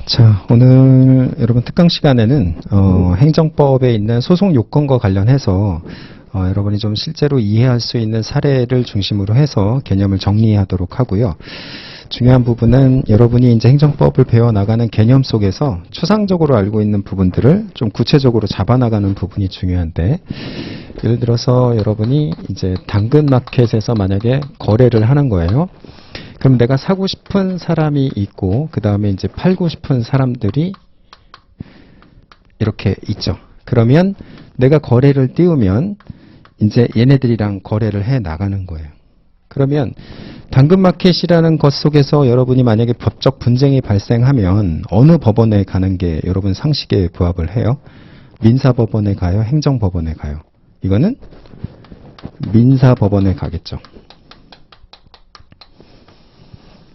자, 오늘 여러분 특강 시간에는 행정법에 있는 소송 요건과 관련해서 여러분이 좀 실제로 이해할 수 있는 사례를 중심으로 해서 개념을 정리하도록 하고요. 중요한 부분은 여러분이 이제 행정법을 배워나가는 개념 속에서 추상적으로 알고 있는 부분들을 좀 구체적으로 잡아나가는 부분이 중요한데, 예를 들어서 여러분이 이제 당근마켓에서 만약에 거래를 하는 거예요. 그럼 내가 사고 싶은 사람이 있고, 그 다음에 이제 팔고 싶은 사람들이 이렇게 있죠. 그러면 내가 거래를 띄우면 이제 얘네들이랑 거래를 해 나가는 거예요. 그러면 당근마켓이라는 것 속에서 여러분이 만약에 법적 분쟁이 발생하면 어느 법원에 가는 게 여러분 상식에 부합을 해요? 민사법원에 가요? 행정법원에 가요? 이거는 민사법원에 가겠죠.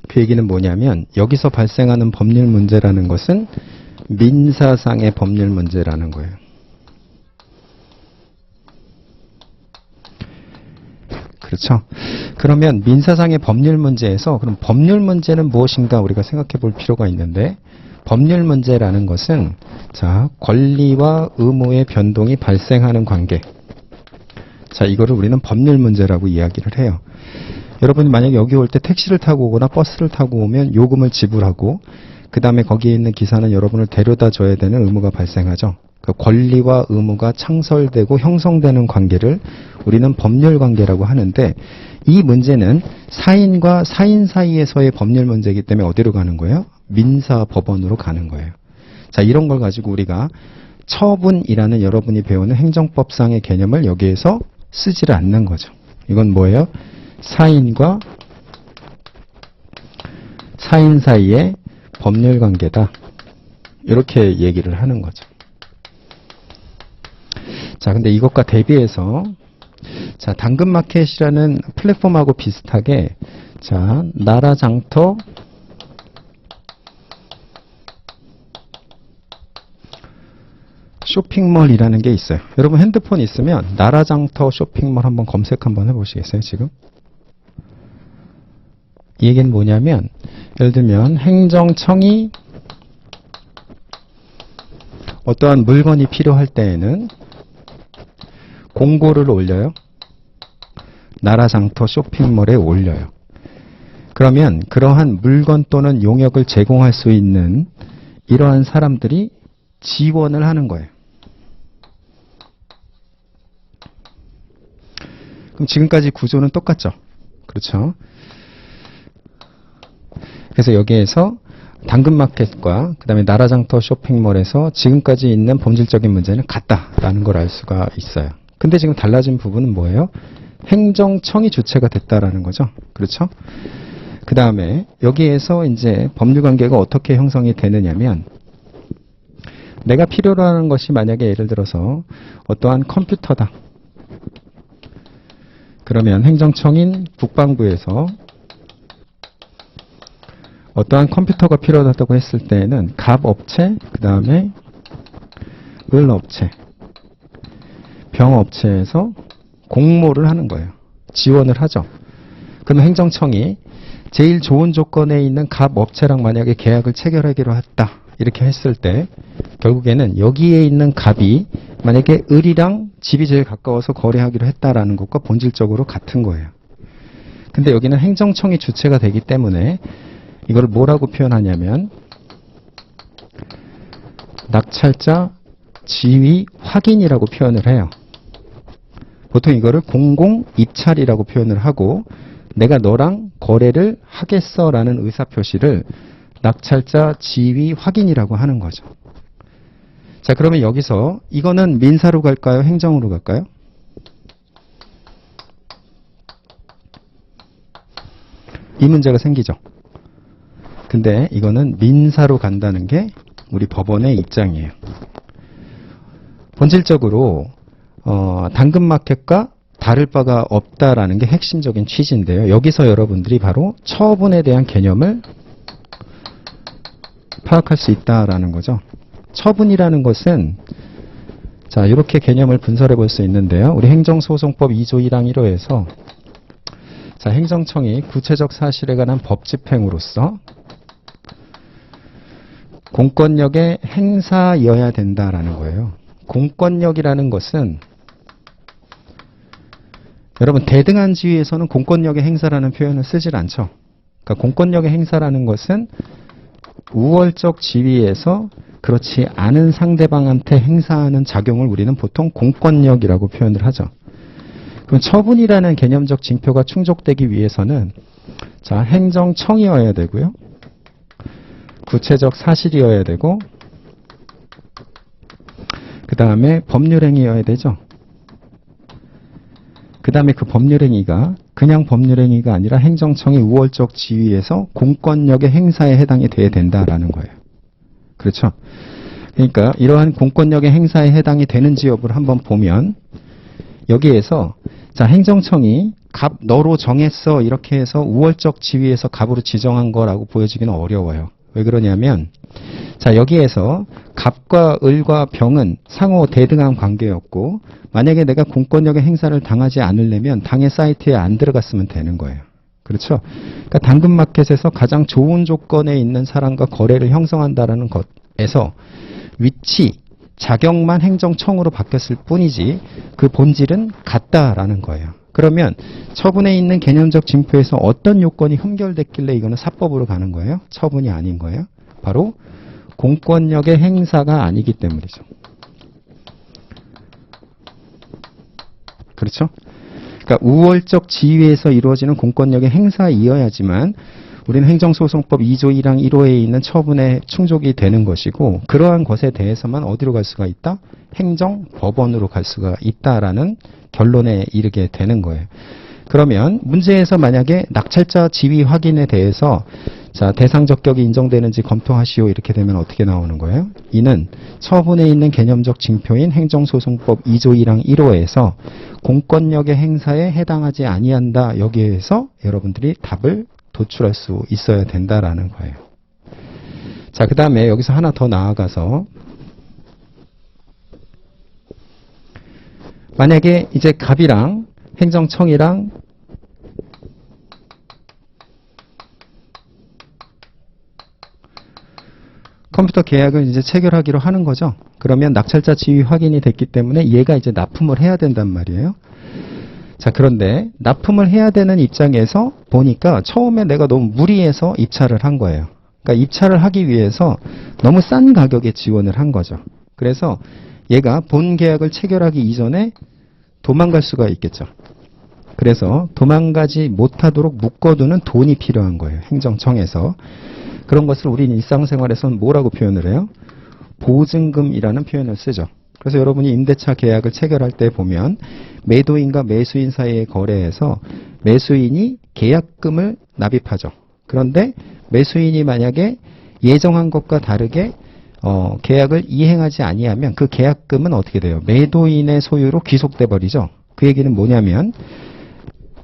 그 얘기는 뭐냐면 여기서 발생하는 법률 문제라는 것은 민사상의 법률 문제라는 거예요. 그렇죠? 그러면 민사상의 법률 문제에서 그럼 법률 문제는 무엇인가 우리가 생각해 볼 필요가 있는데, 법률 문제라는 것은 자, 권리와 의무의 변동이 발생하는 관계. 자, 이거를 우리는 법률 문제라고 이야기를 해요. 여러분이 만약에 여기 올 때 택시를 타고 오거나 버스를 타고 오면 요금을 지불하고, 그 다음에 거기에 있는 기사는 여러분을 데려다 줘야 되는 의무가 발생하죠. 그 권리와 의무가 창설되고 형성되는 관계를 우리는 법률 관계라고 하는데, 이 문제는 사인과 사인 사이에서의 법률 문제이기 때문에 어디로 가는 거예요? 민사법원으로 가는 거예요. 자, 이런 걸 가지고 우리가 처분이라는 여러분이 배우는 행정법상의 개념을 여기에서 쓰지를 않는 거죠. 이건 뭐예요? 사인과 사인 사이의 법률 관계다. 이렇게 얘기를 하는 거죠. 자, 근데 이것과 대비해서 자, 당근마켓이라는 플랫폼하고 비슷하게 자, 나라장터 쇼핑몰이라는 게 있어요. 여러분 핸드폰 있으면 나라장터 쇼핑몰 한번 검색 한번 해보시겠어요, 지금? 이 얘기는 뭐냐면, 예를 들면 행정청이 어떠한 물건이 필요할 때에는 공고를 올려요. 나라장터 쇼핑몰에 올려요. 그러면 그러한 물건 또는 용역을 제공할 수 있는 이러한 사람들이 지원을 하는 거예요. 그럼 지금까지 구조는 똑같죠? 그렇죠? 그래서 여기에서 당근마켓과 그 다음에 나라장터 쇼핑몰에서 지금까지 있는 본질적인 문제는 같다라는 걸 알 수가 있어요. 근데 지금 달라진 부분은 뭐예요? 행정청이 주체가 됐다라는 거죠. 그렇죠? 그 다음에 여기에서 이제 법률관계가 어떻게 형성이 되느냐면, 내가 필요로 하는 것이 만약에 예를 들어서 어떠한 컴퓨터다. 그러면 행정청인 국방부에서 어떠한 컴퓨터가 필요하다고 했을 때에는 갑업체, 그 다음에 을업체, 병업체에서 공모를 하는 거예요. 지원을 하죠. 그럼 행정청이 제일 좋은 조건에 있는 갑업체랑 만약에 계약을 체결하기로 했다. 이렇게 했을 때 결국에는 여기에 있는 갑이 만약에 을이랑 집이 제일 가까워서 거래하기로 했다라는 것과 본질적으로 같은 거예요. 근데 여기는 행정청이 주체가 되기 때문에 이걸 뭐라고 표현하냐면 낙찰자 지위 확인이라고 표현을 해요. 보통 이거를 공공 입찰이라고 표현을 하고, 내가 너랑 거래를 하겠어라는 의사표시를 낙찰자 지위 확인이라고 하는 거죠. 자, 그러면 여기서 이거는 민사로 갈까요? 행정으로 갈까요? 이 문제가 생기죠. 근데 이거는 민사로 간다는 게 우리 법원의 입장이에요. 본질적으로 당근마켓과 다를 바가 없다라는 게 핵심적인 취지인데요. 여기서 여러분들이 바로 처분에 대한 개념을 파악할 수 있다라는 거죠. 처분이라는 것은 자, 이렇게 개념을 분설해 볼 수 있는데요. 우리 행정소송법 2조 1항 1호에서 자, 행정청이 구체적 사실에 관한 법 집행으로서 공권력의 행사여야 된다라는 거예요. 공권력이라는 것은 여러분 대등한 지위에서는 공권력의 행사라는 표현을 쓰질 않죠. 그러니까 공권력의 행사라는 것은 우월적 지위에서 그렇지 않은 상대방한테 행사하는 작용을 우리는 보통 공권력이라고 표현을 하죠. 그럼 처분이라는 개념적 징표가 충족되기 위해서는 자, 행정청이어야 되고요. 구체적 사실이어야 되고 그 다음에 법률행위여야 되죠. 그 다음에 그 법률행위가 그냥 법률행위가 아니라 행정청이 우월적 지위에서 공권력의 행사에 해당이 돼야 된다라는 거예요. 그렇죠? 그러니까 이러한 공권력의 행사에 해당이 되는지 여부를 한번 보면 여기에서 자, 행정청이 갑 너로 정했어 이렇게 해서 우월적 지위에서 갑으로 지정한 거라고 보여지기는 어려워요. 왜 그러냐면 자, 여기에서 갑과 을과 병은 상호 대등한 관계였고 만약에 내가 공권력의 행사를 당하지 않으려면 당해 사이트에 안 들어갔으면 되는 거예요. 그렇죠? 그러니까 당근마켓에서 가장 좋은 조건에 있는 사람과 거래를 형성한다라는 것에서 위치, 자격만 행정청으로 바뀌었을 뿐이지 그 본질은 같다라는 거예요. 그러면 처분에 있는 개념적 징표에서 어떤 요건이 흠결됐길래 이거는 사법으로 가는 거예요? 처분이 아닌 거예요? 바로 공권력의 행사가 아니기 때문이죠. 그렇죠? 그러니까 우월적 지위에서 이루어지는 공권력의 행사이어야지만 우리는 행정소송법 2조 1항 1호에 있는 처분에 충족이 되는 것이고 그러한 것에 대해서만 어디로 갈 수가 있다? 행정법원으로 갈 수가 있다라는 결론에 이르게 되는 거예요. 그러면 문제에서 만약에 낙찰자 지위 확인에 대해서 자, 대상 적격이 인정되는지 검토하시오 이렇게 되면 어떻게 나오는 거예요? 이는 처분에 있는 개념적 징표인 행정소송법 2조 1항 1호에서 공권력의 행사에 해당하지 아니한다. 여기에서 여러분들이 답을 도출할 수 있어야 된다라는 거예요. 자, 그 다음에 여기서 하나 더 나아가서 만약에 이제 갑이랑 행정청이랑 컴퓨터 계약을 이제 체결하기로 하는 거죠. 그러면 낙찰자 지위 확인이 됐기 때문에 얘가 이제 납품을 해야 된단 말이에요. 자, 그런데 납품을 해야 되는 입장에서 보니까 처음에 내가 너무 무리해서 입찰을 한 거예요. 그러니까 입찰을 하기 위해서 너무 싼 가격에 지원을 한 거죠. 그래서 얘가 본 계약을 체결하기 이전에 도망갈 수가 있겠죠. 그래서 도망가지 못하도록 묶어두는 돈이 필요한 거예요. 행정청에서. 그런 것을 우리는 일상생활에서는 뭐라고 표현을 해요? 보증금이라는 표현을 쓰죠. 그래서 여러분이 임대차 계약을 체결할 때 보면 매도인과 매수인 사이의 거래에서 매수인이 계약금을 납입하죠. 그런데 매수인이 만약에 예정한 것과 다르게 계약을 이행하지 아니하면 그 계약금은 어떻게 돼요? 매도인의 소유로 귀속돼 버리죠. 그 얘기는 뭐냐면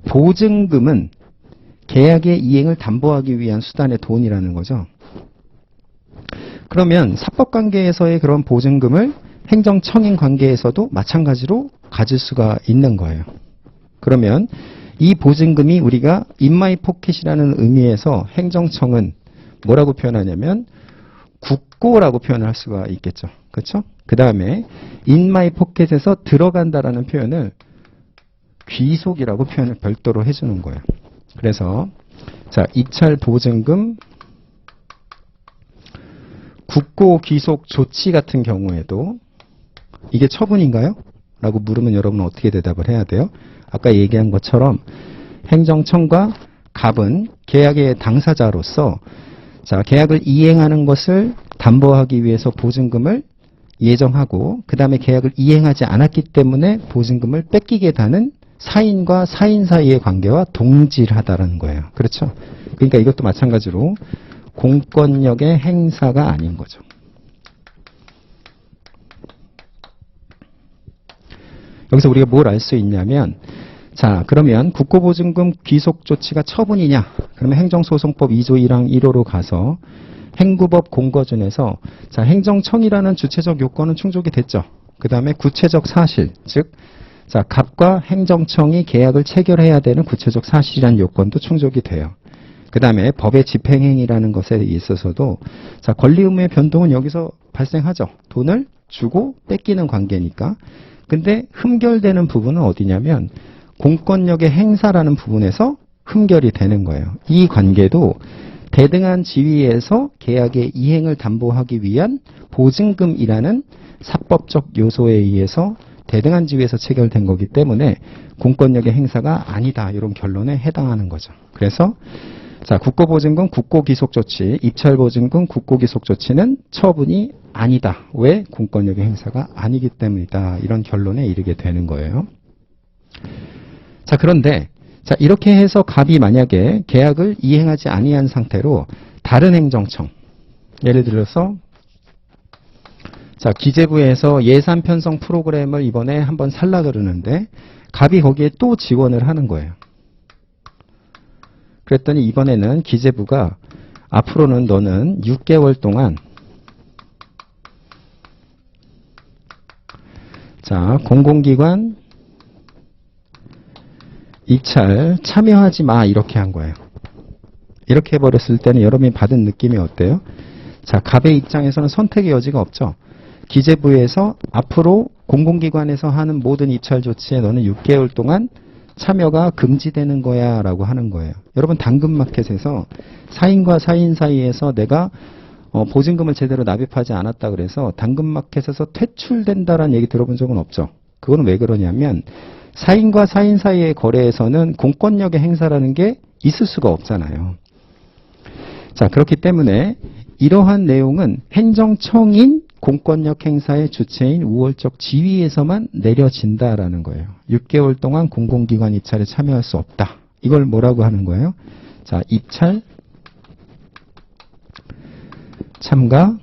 보증금은 계약의 이행을 담보하기 위한 수단의 돈이라는 거죠. 그러면 사법관계에서의 그런 보증금을 행정청인 관계에서도 마찬가지로 가질 수가 있는 거예요. 그러면 이 보증금이 우리가 in my pocket이라는 의미에서 행정청은 뭐라고 표현하냐면 국고라고 표현을 할 수가 있겠죠. 그렇죠? 그 다음에 in my pocket에서 들어간다라는 표현을 귀속이라고 표현을 별도로 해주는 거예요. 그래서 자, 입찰 보증금 국고 귀속 조치 같은 경우에도 이게 처분인가요? 라고 물으면 여러분은 어떻게 대답을 해야 돼요? 아까 얘기한 것처럼 행정청과 갑은 계약의 당사자로서 자, 계약을 이행하는 것을 담보하기 위해서 보증금을 예정하고 그 다음에 계약을 이행하지 않았기 때문에 보증금을 뺏기게 되는 사인과 사인 사이의 관계와 동질하다는 거예요. 그렇죠? 그러니까 이것도 마찬가지로 공권력의 행사가 아닌 거죠. 여기서 우리가 뭘 알 수 있냐면 자, 그러면 국고보증금 귀속 조치가 처분이냐? 그러면 행정소송법 2조 1항 1호로 가서 행구법 공거준에서 자, 행정청이라는 주체적 요건은 충족이 됐죠. 그 다음에 구체적 사실, 즉 자, 갑과 행정청이 계약을 체결해야 되는 구체적 사실이라는 요건도 충족이 돼요. 그 다음에 법의 집행행위라는 것에 있어서도 자, 권리 의무의 변동은 여기서 발생하죠. 돈을 주고 뺏기는 관계니까. 근데 흠결되는 부분은 어디냐면 공권력의 행사라는 부분에서 흠결이 되는 거예요. 이 관계도 대등한 지위에서 계약의 이행을 담보하기 위한 보증금이라는 사법적 요소에 의해서 대등한 지위에서 체결된 거기 때문에 공권력의 행사가 아니다. 이런 결론에 해당하는 거죠. 그래서 자, 국고보증금, 국고기속조치, 입찰보증금, 국고기속조치는 처분이 아니다. 왜? 공권력의 행사가 아니기 때문이다. 이런 결론에 이르게 되는 거예요. 자, 그런데 자, 이렇게 해서 갑이 만약에 계약을 이행하지 아니한 상태로 다른 행정청, 예를 들어서 자, 기재부에서 예산 편성 프로그램을 이번에 한번 살라 그러는데 갑이 거기에 또 지원을 하는 거예요. 그랬더니 이번에는 기재부가 앞으로는 너는 6개월 동안 자, 공공기관 입찰 참여하지 마 이렇게 한 거예요. 이렇게 해버렸을 때는 여러분이 받은 느낌이 어때요? 자, 갑의 입장에서는 선택의 여지가 없죠. 기재부에서 앞으로 공공기관에서 하는 모든 입찰 조치에 너는 6개월 동안 참여가 금지되는 거야 라고 하는 거예요. 여러분 당근마켓에서 사인과 사인 사이에서 내가 보증금을 제대로 납입하지 않았다 그래서 당근마켓에서 퇴출된다라는 얘기 들어본 적은 없죠. 그거는 왜 그러냐면 사인과 사인 사이의 거래에서는 공권력의 행사라는 게 있을 수가 없잖아요. 자, 그렇기 때문에 이러한 내용은 행정청인 공권력 행사의 주체인 우월적 지위에서만 내려진다라는 거예요. 6개월 동안 공공기관 입찰에 참여할 수 없다. 이걸 뭐라고 하는 거예요? 자, 입찰 참가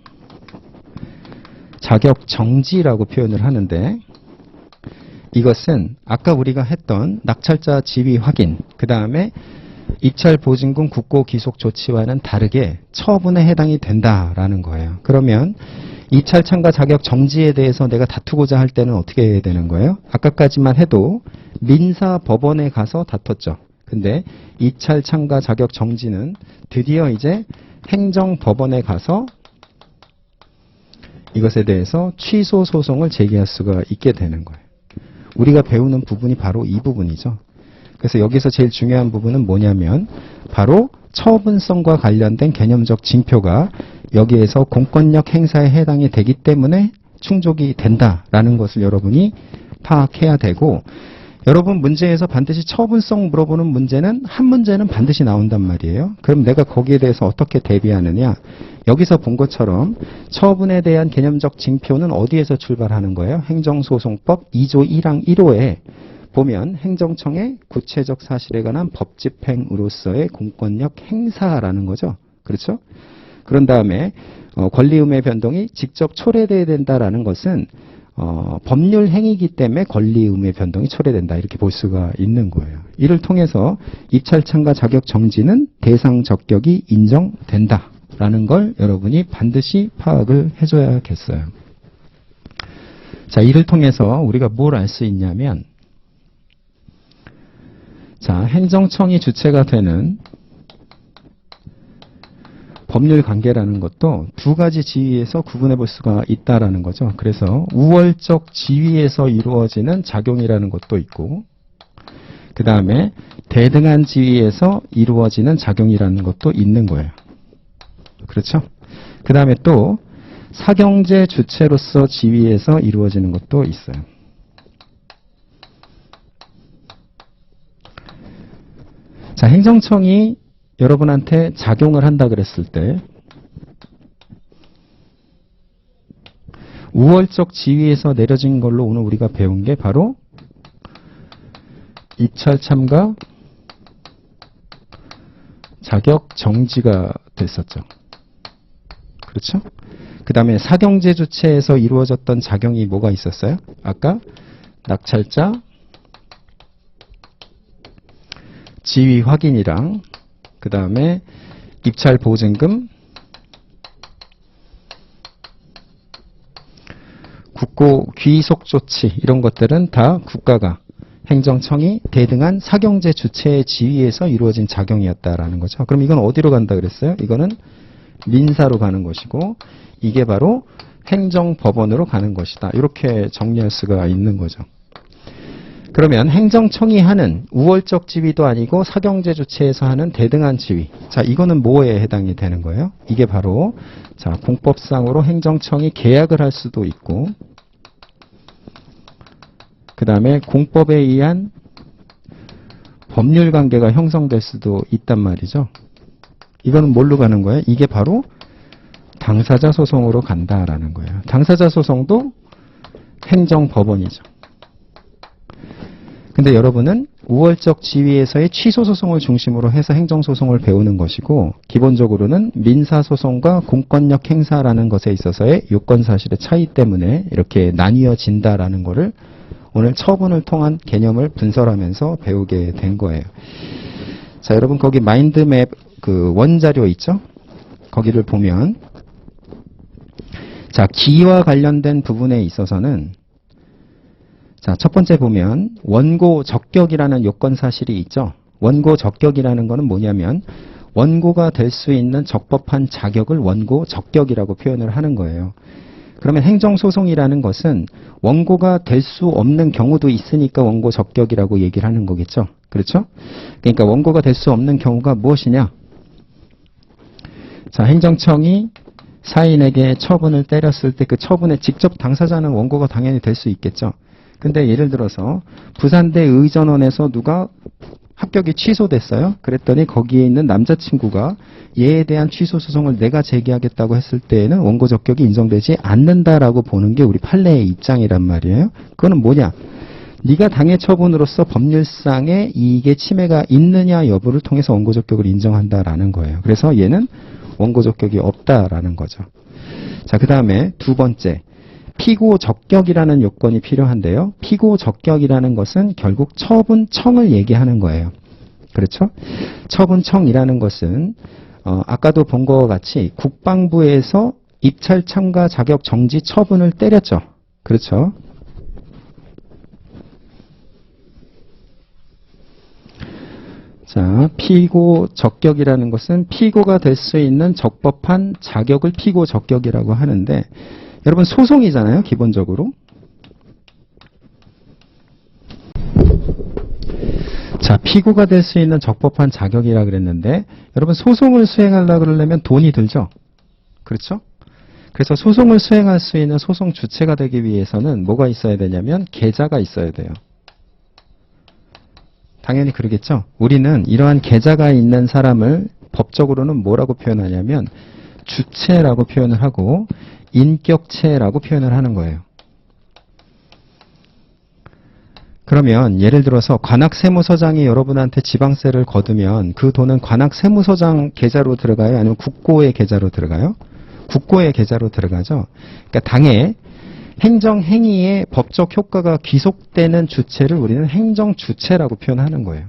자격 정지라고 표현을 하는데 이것은 아까 우리가 했던 낙찰자 지위 확인, 그 다음에 입찰 보증금 국고 기속 조치와는 다르게 처분에 해당이 된다라는 거예요. 그러면 입찰 참가 자격 정지에 대해서 내가 다투고자 할 때는 어떻게 해야 되는 거예요? 아까까지만 해도 민사 법원에 가서 다퉜죠. 근데 입찰 참가 자격 정지는 드디어 이제 행정 법원에 가서 이것에 대해서 취소 소송을 제기할 수가 있게 되는 거예요. 우리가 배우는 부분이 바로 이 부분이죠. 그래서 여기서 제일 중요한 부분은 뭐냐면 바로 처분성과 관련된 개념적 징표가 여기에서 공권력 행사에 해당이 되기 때문에 충족이 된다라는 것을 여러분이 파악해야 되고, 여러분 문제에서 반드시 처분성 물어보는 문제는 한 문제는 반드시 나온단 말이에요. 그럼 내가 거기에 대해서 어떻게 대비하느냐? 여기서 본 것처럼 처분에 대한 개념적 징표는 어디에서 출발하는 거예요? 행정소송법 2조 1항 1호에 보면 행정청의 구체적 사실에 관한 법집행으로서의 공권력 행사라는 거죠. 그렇죠? 그런 다음에 권리의무의 변동이 직접 초래돼야 된다라는 것은 법률 행위이기 때문에 권리의무의 변동이 초래된다 이렇게 볼 수가 있는 거예요. 이를 통해서 입찰 참가 자격 정지는 대상 적격이 인정된다라는 걸 여러분이 반드시 파악을 해줘야겠어요. 자, 이를 통해서 우리가 뭘 알 수 있냐면, 자, 행정청이 주체가 되는 법률 관계라는 것도 두 가지 지위에서 구분해 볼 수가 있다라는 거죠. 그래서 우월적 지위에서 이루어지는 작용이라는 것도 있고, 그 다음에 대등한 지위에서 이루어지는 작용이라는 것도 있는 거예요. 그렇죠? 그 다음에 또 사경제 주체로서 지위에서 이루어지는 것도 있어요. 자, 행정청이 여러분한테 작용을 한다 그랬을 때 우월적 지위에서 내려진 걸로 오늘 우리가 배운 게 바로 입찰 참가 자격 정지가 됐었죠. 그렇죠? 그 다음에 사경제 주체에서 이루어졌던 작용이 뭐가 있었어요? 아까 낙찰자 지위 확인이랑 그 다음에 입찰 보증금, 국고 귀속 조치 이런 것들은 다 국가가 행정청이 대등한 사경제 주체의 지위에서 이루어진 작용이었다라는 거죠. 그럼 이건 어디로 간다 그랬어요? 이거는 민사로 가는 것이고 이게 바로 행정법원으로 가는 것이다. 이렇게 정리할 수가 있는 거죠. 그러면 행정청이 하는 우월적 지위도 아니고 사경제 주체에서 하는 대등한 지위. 자, 이거는 뭐에 해당이 되는 거예요? 이게 바로 자, 공법상으로 행정청이 계약을 할 수도 있고 그 다음에 공법에 의한 법률 관계가 형성될 수도 있단 말이죠. 이거는 뭘로 가는 거예요? 이게 바로 당사자 소송으로 간다라는 거예요. 당사자 소송도 행정법원이죠. 근데 여러분은 우월적 지위에서의 취소소송을 중심으로 해서 행정소송을 배우는 것이고 기본적으로는 민사소송과 공권력 행사라는 것에 있어서의 요건사실의 차이 때문에 이렇게 나뉘어진다라는 거를 오늘 처분을 통한 개념을 분설하면서 배우게 된 거예요. 자, 여러분 거기 마인드맵 그 원자료 있죠? 거기를 보면 자, 기와 관련된 부분에 있어서는 자, 첫 번째 보면 원고 적격이라는 요건 사실이 있죠. 원고 적격이라는 거는 뭐냐면 원고가 될 수 있는 적법한 자격을 원고 적격이라고 표현을 하는 거예요. 그러면 행정소송이라는 것은 원고가 될 수 없는 경우도 있으니까 원고 적격이라고 얘기를 하는 거겠죠. 그렇죠? 그러니까 원고가 될 수 없는 경우가 무엇이냐? 자, 행정청이 사인에게 처분을 때렸을 때 그 처분에 직접 당사자는 원고가 당연히 될 수 있겠죠. 근데 예를 들어서 부산대 의전원에서 누가 합격이 취소됐어요. 그랬더니 거기에 있는 남자친구가 얘에 대한 취소 소송을 내가 제기하겠다고 했을 때에는 원고 적격이 인정되지 않는다라고 보는 게 우리 판례의 입장이란 말이에요. 그거는 뭐냐? 네가 당해 처분으로서 법률상의 이익의 침해가 있느냐 여부를 통해서 원고 적격을 인정한다라는 거예요. 그래서 얘는 원고 적격이 없다라는 거죠. 자, 그 다음에 두 번째. 피고 적격이라는 요건이 필요한데요. 피고 적격이라는 것은 결국 처분청을 얘기하는 거예요. 그렇죠? 처분청이라는 것은 아까도 본 것과 같이 국방부에서 입찰 참가 자격 정지 처분을 때렸죠. 그렇죠? 자, 피고 적격이라는 것은 피고가 될 수 있는 적법한 자격을 피고 적격이라고 하는데 여러분 소송이잖아요, 기본적으로. 자, 피고가 될 수 있는 적법한 자격이라 그랬는데 여러분 소송을 수행하려고 그러려면 돈이 들죠. 그렇죠? 그래서 소송을 수행할 수 있는 소송 주체가 되기 위해서는 뭐가 있어야 되냐면 계좌가 있어야 돼요. 당연히 그러겠죠. 우리는 이러한 계좌가 있는 사람을 법적으로는 뭐라고 표현하냐면 주체라고 표현을 하고 인격체라고 표현을 하는 거예요. 그러면 예를 들어서 관악세무서장이 여러분한테 지방세를 거두면 그 돈은 관악세무서장 계좌로 들어가요? 아니면 국고의 계좌로 들어가요? 국고의 계좌로 들어가죠. 그러니까 당해 행정행위의 법적 효과가 귀속되는 주체를 우리는 행정주체라고 표현하는 거예요.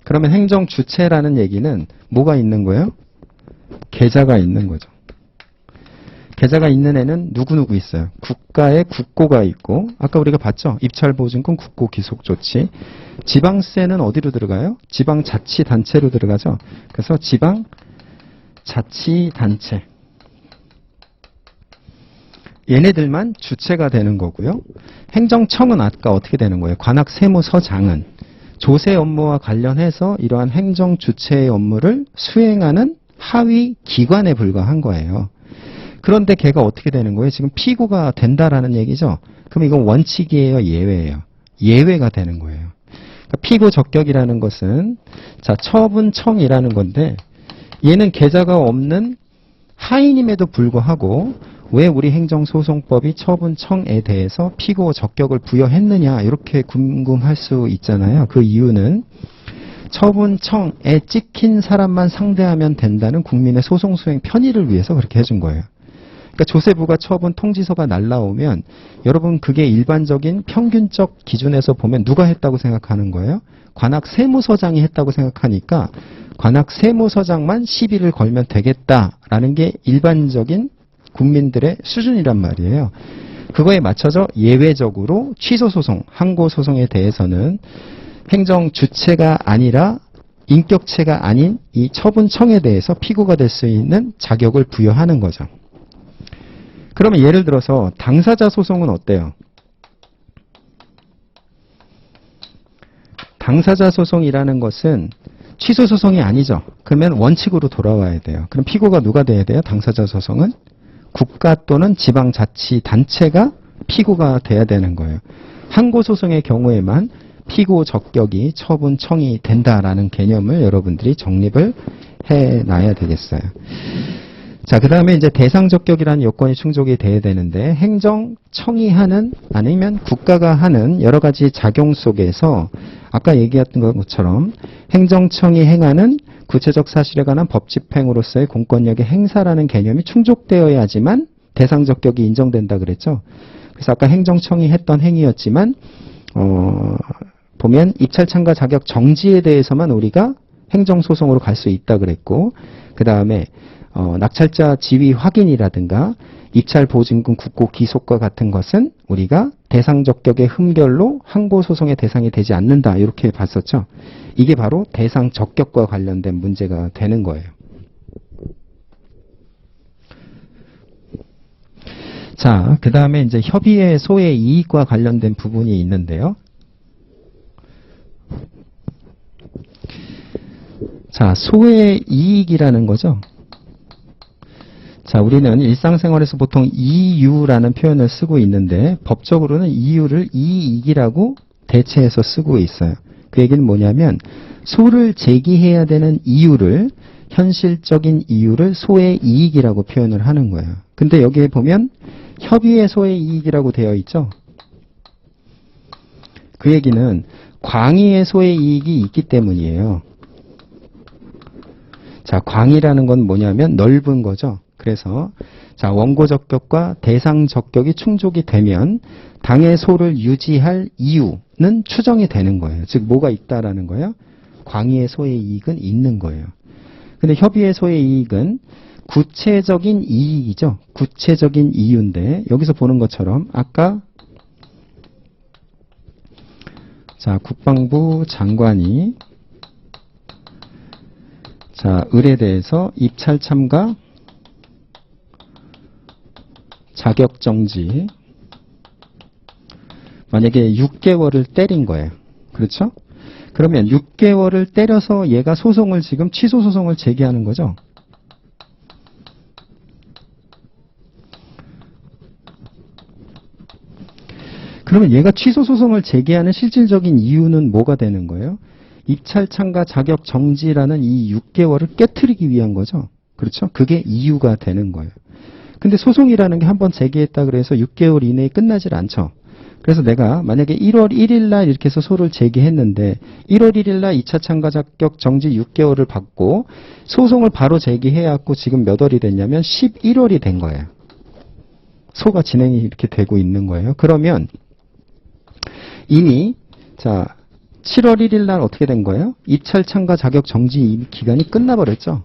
그러면 행정주체라는 얘기는 뭐가 있는 거예요? 계좌가 있는 거죠. 계좌가 있는 애는 누구누구 있어요. 국가의 국고가 있고 아까 우리가 봤죠. 입찰보증금 국고 귀속조치. 지방세는 어디로 들어가요? 지방자치단체로 들어가죠. 그래서 지방자치단체. 얘네들만 주체가 되는 거고요. 행정청은 아까 어떻게 되는 거예요? 관악세무서장은 조세 업무와 관련해서 이러한 행정주체의 업무를 수행하는 하위 기관에 불과한 거예요. 그런데 걔가 어떻게 되는 거예요? 지금 피고가 된다라는 얘기죠. 그럼 이건 원칙이에요? 예외예요? 예외가 되는 거예요. 그러니까 피고 적격이라는 것은 자 처분청이라는 건데 얘는 계좌가 없는 하인임에도 불구하고 왜 우리 행정소송법이 처분청에 대해서 피고 적격을 부여했느냐 이렇게 궁금할 수 있잖아요. 그 이유는 처분청에 찍힌 사람만 상대하면 된다는 국민의 소송 수행 편의를 위해서 그렇게 해준 거예요. 그러니까 조세부가 처분 통지서가 날라오면 여러분 그게 일반적인 평균적 기준에서 보면 누가 했다고 생각하는 거예요? 관악세무서장이 했다고 생각하니까 관악세무서장만 시비를 걸면 되겠다라는 게 일반적인 국민들의 수준이란 말이에요. 그거에 맞춰서 예외적으로 취소소송, 항고소송에 대해서는 행정 주체가 아니라 인격체가 아닌 이 처분청에 대해서 피고가 될 수 있는 자격을 부여하는 거죠. 그러면 예를 들어서 당사자 소송은 어때요? 당사자 소송이라는 것은 취소 소송이 아니죠. 그러면 원칙으로 돌아와야 돼요. 그럼 피고가 누가 돼야 돼요? 당사자 소송은 국가 또는 지방자치단체가 피고가 돼야 되는 거예요. 항고 소송의 경우에만 피고 적격이 처분청이 된다라는 개념을 여러분들이 정립을 해놔야 되겠어요. 자, 그 다음에 이제 대상 적격이라는 요건이 충족이 돼야 되는데 행정청이 하는 아니면 국가가 하는 여러 가지 작용 속에서 아까 얘기했던 것처럼 행정청이 행하는 구체적 사실에 관한 법 집행으로서의 공권력의 행사라는 개념이 충족되어야지만 대상 적격이 인정된다 그랬죠. 그래서 아까 행정청이 했던 행위였지만 보면 입찰 참가 자격 정지에 대해서만 우리가 행정소송으로 갈 수 있다 그랬고 그 다음에 낙찰자 지위 확인이라든가 입찰 보증금 국고 기속과 같은 것은 우리가 대상 적격의 흠결로 항고소송의 대상이 되지 않는다 이렇게 봤었죠. 이게 바로 대상 적격과 관련된 문제가 되는 거예요. 자, 그 다음에 이제 협의의 소의 이익과 관련된 부분이 있는데요. 자, 소의 이익이라는 거죠. 자, 우리는 일상생활에서 보통 이유라는 표현을 쓰고 있는데 법적으로는 이유를 이익이라고 대체해서 쓰고 있어요. 그 얘기는 뭐냐면 소를 제기해야 되는 이유를 현실적인 이유를 소의 이익이라고 표현을 하는 거예요. 근데 여기에 보면 협의의 소의 이익이라고 되어 있죠. 그 얘기는 광의의 소의 이익이 있기 때문이에요. 자, 광의라는 건 뭐냐면 넓은 거죠. 그래서 자, 원고 적격과 대상 적격이 충족이 되면 당의 소를 유지할 이유는 추정이 되는 거예요. 즉 뭐가 있다라는 거예요? 광의의 소의 이익은 있는 거예요. 근데 협의의 소의 이익은 구체적인 이익이죠. 구체적인 이유인데 여기서 보는 것처럼 아까 자, 국방부 장관이 자, 을에 대해서 입찰 참가 자격정지 만약에 6개월을 때린 거예요. 그렇죠? 그러면 6개월을 때려서 얘가 소송을 지금 취소 소송을 제기하는 거죠. 그러면 얘가 취소 소송을 제기하는 실질적인 이유는 뭐가 되는 거예요? 입찰 참가 자격 정지라는 이 6개월을 깨트리기 위한 거죠. 그렇죠? 그게 이유가 되는 거예요. 근데 소송이라는 게 한번 제기했다 그래서 6개월 이내에 끝나질 않죠. 그래서 내가 만약에 1월 1일 날 이렇게 해서 소를 제기했는데 1월 1일 날 2차 참가 자격 정지 6개월을 받고 소송을 바로 제기해갖고 지금 몇 월이 됐냐면 11월이 된 거예요. 소가 진행이 이렇게 되고 있는 거예요. 그러면 이미 자 7월 1일 날 어떻게 된 거예요? 입찰 참가 자격 정지 기간이 끝나버렸죠.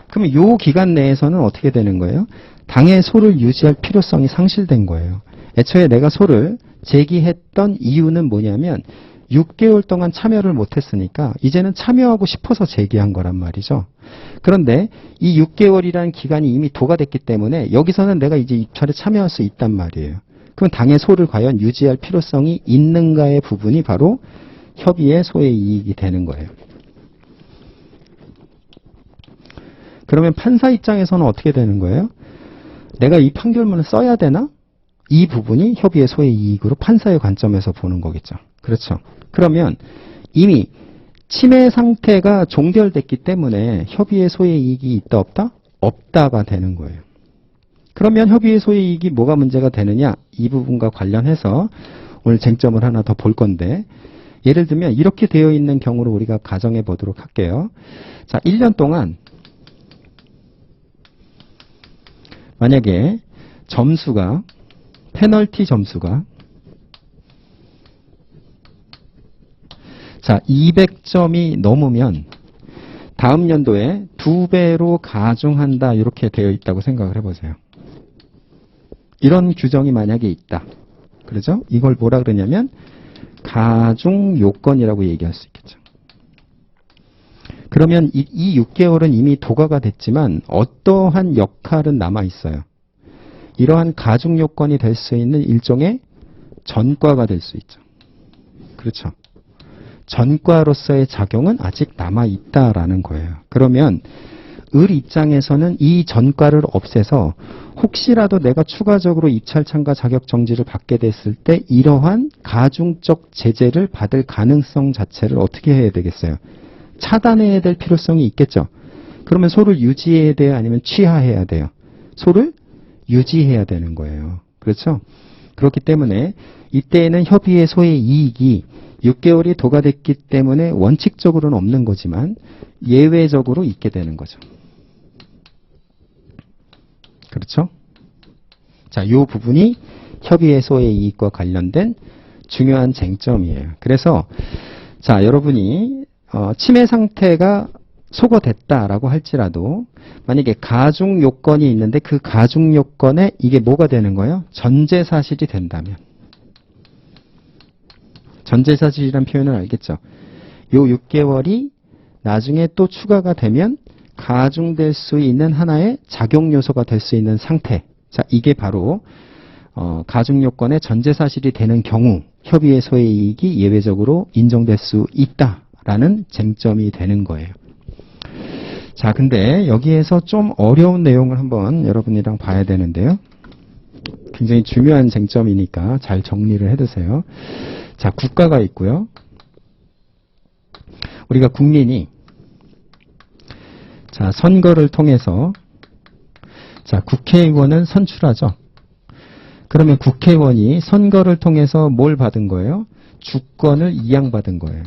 그러면 이 기간 내에서는 어떻게 되는 거예요? 당의 소를 유지할 필요성이 상실된 거예요. 애초에 내가 소를 제기했던 이유는 뭐냐면 6개월 동안 참여를 못했으니까 이제는 참여하고 싶어서 제기한 거란 말이죠. 그런데 이 6개월이라는 기간이 이미 도가 됐기 때문에 여기서는 내가 이제 입찰에 참여할 수 있단 말이에요. 그럼 당의 소를 과연 유지할 필요성이 있는가의 부분이 바로 협의의 소의 이익이 되는 거예요. 그러면 판사 입장에서는 어떻게 되는 거예요? 내가 이 판결문을 써야 되나? 이 부분이 협의의 소의 이익으로 판사의 관점에서 보는 거겠죠. 그렇죠. 그러면 이미 침해 상태가 종결됐기 때문에 협의의 소의 이익이 있다 없다? 없다가 되는 거예요. 그러면 협의의 소의 이익이 뭐가 문제가 되느냐? 이 부분과 관련해서 오늘 쟁점을 하나 더 볼 건데 예를 들면 이렇게 되어 있는 경우로 우리가 가정해 보도록 할게요. 자, 1년 동안 만약에 점수가 페널티 점수가 자 200점이 넘으면 다음 연도에 2배로 가중한다 이렇게 되어 있다고 생각을 해보세요. 이런 규정이 만약에 있다. 그러죠? 이걸 뭐라 그러냐면 가중 요건이라고 얘기할 수 있겠죠. 그러면 이 6개월은 이미 도과가 됐지만 어떠한 역할은 남아 있어요. 이러한 가중 요건이 될 수 있는 일종의 전과가 될 수 있죠. 그렇죠. 전과로서의 작용은 아직 남아 있다라는 거예요. 그러면 을 입장에서는 이 전과를 없애서 혹시라도 내가 추가적으로 입찰 참가 자격 정지를 받게 됐을 때 이러한 가중적 제재를 받을 가능성 자체를 어떻게 해야 되겠어요? 차단해야 될 필요성이 있겠죠. 그러면 소를 유지해야 돼요? 아니면 취하해야 돼요? 소를 유지해야 되는 거예요. 그렇죠? 그렇기 때문에 이때에는 협의의 소의 이익이 6개월이 도과됐기 때문에 원칙적으로는 없는 거지만 예외적으로 있게 되는 거죠. 그렇죠? 자, 이 부분이 협의의 소의 이익과 관련된 중요한 쟁점이에요. 그래서 자, 여러분이 침해 상태가 소거됐다라고 할지라도 만약에 가중 요건이 있는데 그 가중 요건에 이게 뭐가 되는 거예요? 전제 사실이 된다면. 전제 사실이란 표현을 알겠죠? 요 6개월이 나중에 또 추가가 되면 가중될 수 있는 하나의 작용 요소가 될 수 있는 상태. 자, 이게 바로 가중 요건의 전제 사실이 되는 경우 협의의 소의 이익이 예외적으로 인정될 수 있다라는 쟁점이 되는 거예요. 자, 근데 여기에서 좀 어려운 내용을 한번 여러분이랑 봐야 되는데요. 굉장히 중요한 쟁점이니까 잘 정리를 해두세요. 자, 국가가 있고요. 우리가 국민이 자, 선거를 통해서 자, 국회의원을 선출하죠. 그러면 국회의원이 선거를 통해서 뭘 받은 거예요? 주권을 이양받은 거예요.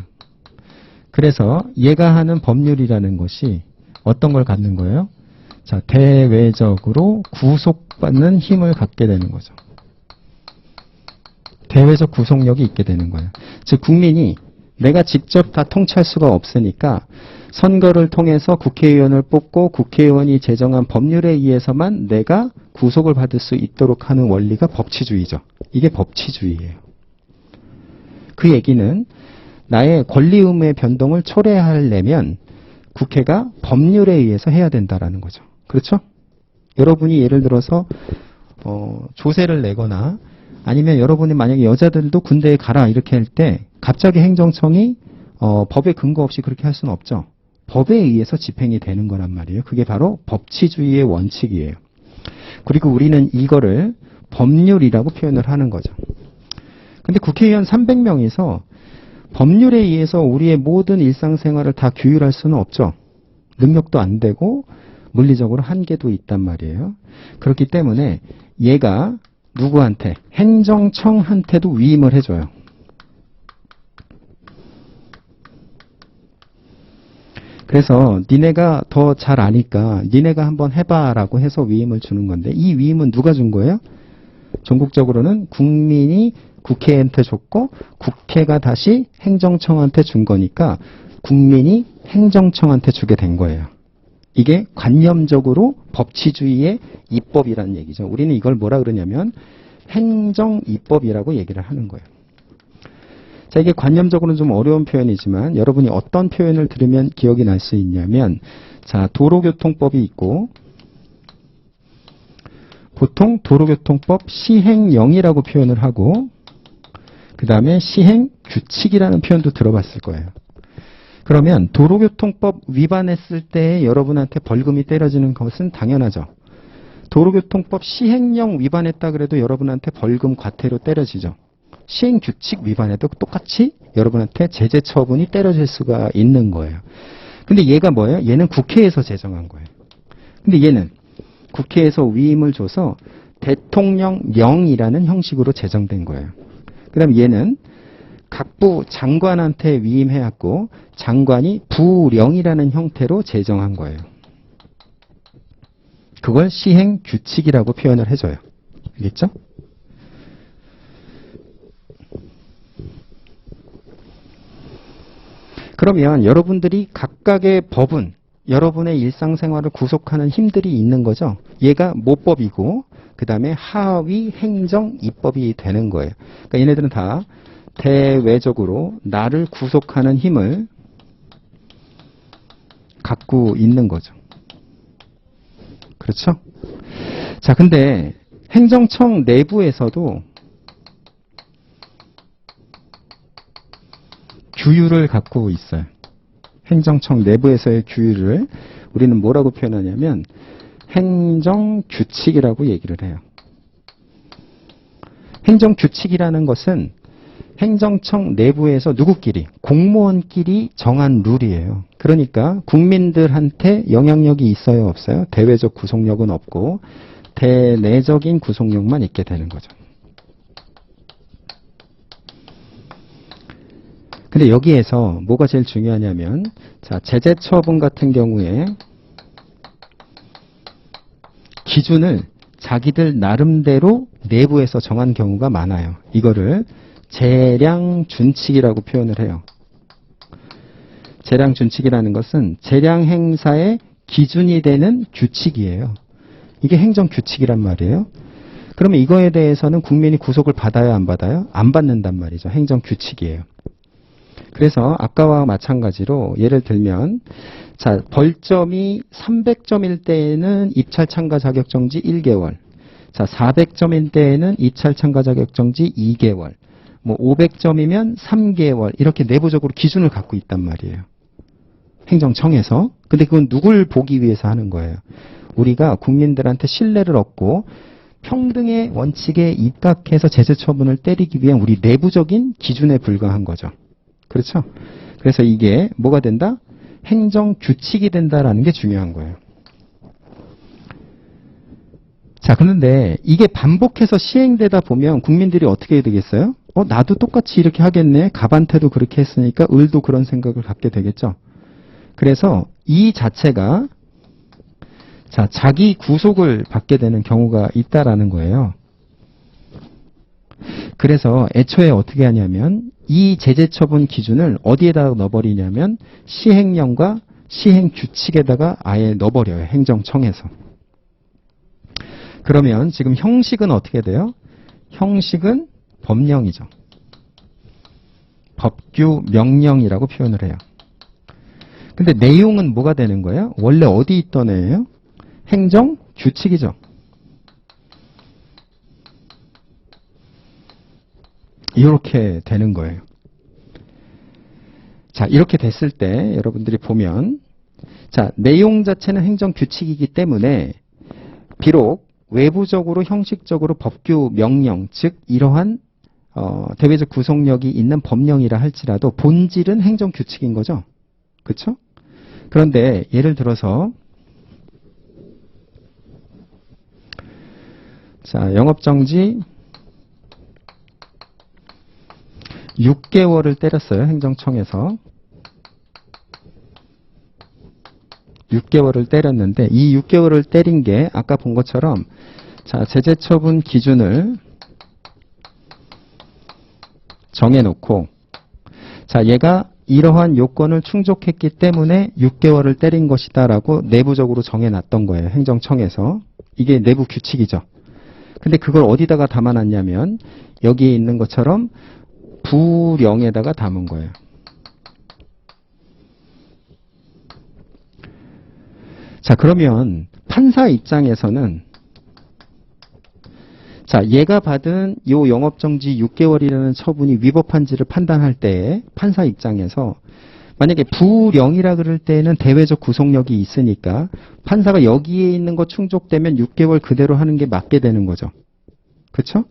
그래서 얘가 하는 법률이라는 것이 어떤 걸 갖는 거예요? 자, 대외적으로 구속받는 힘을 갖게 되는 거죠. 대외적 구속력이 있게 되는 거예요. 즉 국민이 내가 직접 다 통치할 수가 없으니까 선거를 통해서 국회의원을 뽑고 국회의원이 제정한 법률에 의해서만 내가 구속을 받을 수 있도록 하는 원리가 법치주의죠. 이게 법치주의예요. 그 얘기는 나의 권리 의무의 변동을 초래하려면 국회가 법률에 의해서 해야 된다라는 거죠. 그렇죠? 여러분이 예를 들어서 조세를 내거나 아니면 여러분이 만약에 여자들도 군대에 가라 이렇게 할 때 갑자기 행정청이 법에 근거 없이 그렇게 할 수는 없죠. 법에 의해서 집행이 되는 거란 말이에요. 그게 바로 법치주의의 원칙이에요. 그리고 우리는 이거를 법률이라고 표현을 하는 거죠. 근데 국회의원 300명이서 법률에 의해서 우리의 모든 일상생활을 다 규율할 수는 없죠. 능력도 안 되고 물리적으로 한계도 있단 말이에요. 그렇기 때문에 얘가 누구한테? 행정청한테도 위임을 해줘요. 그래서 니네가 더 잘 아니까 니네가 한번 해봐라고 해서 위임을 주는 건데 이 위임은 누가 준 거예요? 전국적으로는 국민이 국회한테 줬고 국회가 다시 행정청한테 준 거니까 국민이 행정청한테 주게 된 거예요. 이게 관념적으로 법치주의의 입법이라는 얘기죠. 우리는 이걸 뭐라 그러냐면 행정입법이라고 얘기를 하는 거예요. 자, 이게 관념적으로는 좀 어려운 표현이지만 여러분이 어떤 표현을 들으면 기억이 날 수 있냐면 자, 도로교통법이 있고 보통 도로교통법 시행령이라고 표현을 하고 그 다음에 시행규칙이라는 표현도 들어봤을 거예요. 그러면 도로교통법 위반했을 때 여러분한테 벌금이 때려지는 것은 당연하죠. 도로교통법 시행령 위반했다 그래도 여러분한테 벌금 과태료 때려지죠. 시행규칙 위반해도 똑같이 여러분한테 제재 처분이 때려질 수가 있는 거예요. 근데 얘가 뭐예요? 얘는 국회에서 제정한 거예요. 근데 얘는 국회에서 위임을 줘서 대통령령이라는 형식으로 제정된 거예요. 그 다음에 얘는 각부 장관한테 위임해왔고 장관이 부령이라는 형태로 제정한 거예요. 그걸 시행규칙이라고 표현을 해줘요. 알겠죠? 그러면 여러분들이 각각의 법은 여러분의 일상생활을 구속하는 힘들이 있는 거죠. 얘가 모법이고 그 다음에 하위 행정 입법이 되는 거예요. 그러니까 얘네들은 다 대외적으로 나를 구속하는 힘을 갖고 있는 거죠. 그렇죠? 자, 근데 행정청 내부에서도 규율을 갖고 있어요. 행정청 내부에서의 규율을 우리는 뭐라고 표현하냐면 행정규칙이라고 얘기를 해요. 행정규칙이라는 것은 행정청 내부에서 누구끼리, 공무원끼리 정한 룰이에요. 그러니까 국민들한테 영향력이 있어요, 없어요? 대외적 구속력은 없고 대내적인 구속력만 있게 되는 거죠. 근데 여기에서 뭐가 제일 중요하냐면, 자, 제재 처분 같은 경우에 기준을 자기들 나름대로 내부에서 정한 경우가 많아요. 이거를 재량준칙이라고 표현을 해요. 재량준칙이라는 것은 재량 행사의 기준이 되는 규칙이에요. 이게 행정규칙이란 말이에요. 그러면 이거에 대해서는 국민이 구속을 받아야 안 받아요? 안 받는단 말이죠. 행정규칙이에요. 그래서 아까와 마찬가지로 예를 들면, 자, 벌점이 300점일 때에는 입찰 참가 자격정지 1개월, 자, 400점일 때에는 입찰 참가 자격정지 2개월, 뭐 500점이면 3개월, 이렇게 내부적으로 기준을 갖고 있단 말이에요. 행정청에서. 근데 그건 누굴 보기 위해서 하는 거예요? 우리가 국민들한테 신뢰를 얻고 평등의 원칙에 입각해서 제재 처분을 때리기 위한 우리 내부적인 기준에 불과한 거죠. 그렇죠? 그래서 이게 뭐가 된다? 행정규칙이 된다라는 게 중요한 거예요. 자, 그런데 이게 반복해서 시행되다 보면 국민들이 어떻게 되겠어요? 나도 똑같이 이렇게 하겠네. 갑한테도 그렇게 했으니까 을도 그런 생각을 갖게 되겠죠. 그래서 이 자체가, 자, 자기 구속을 받게 되는 경우가 있다라는 거예요. 그래서 애초에 어떻게 하냐면 이 제재 처분 기준을 어디에다 넣어버리냐면 시행령과 시행규칙에다가 아예 넣어버려요. 행정청에서. 그러면 지금 형식은 어떻게 돼요? 형식은 법령이죠. 법규 명령이라고 표현을 해요. 근데 내용은 뭐가 되는 거예요? 원래 어디 있던 애예요? 행정규칙이죠. 이렇게 되는 거예요. 자, 이렇게 됐을 때 여러분들이 보면, 자, 내용 자체는 행정규칙이기 때문에 비록 외부적으로 형식적으로 법규 명령, 즉 이러한 대외적 구속력이 있는 법령이라 할지라도 본질은 행정규칙인 거죠. 그렇죠? 그런데 예를 들어서, 자, 영업정지 6개월을 때렸어요. 행정청에서. 6개월을 때렸는데 이 6개월을 때린 게 아까 본 것처럼, 자, 제재 처분 기준을 정해놓고, 자, 얘가 이러한 요건을 충족했기 때문에 6개월을 때린 것이다 라고 내부적으로 정해놨던 거예요. 행정청에서. 이게 내부 규칙이죠. 근데 그걸 어디다가 담아놨냐면 여기에 있는 것처럼 부령에다가 담은 거예요. 자, 그러면 판사 입장에서는, 자, 얘가 받은 요 영업정지 6개월이라는 처분이 위법한지를 판단할 때 판사 입장에서 만약에 부령이라 그럴 때는 대외적 구속력이 있으니까 판사가 여기에 있는 거 충족되면 6개월 그대로 하는 게 맞게 되는 거죠. 그렇죠?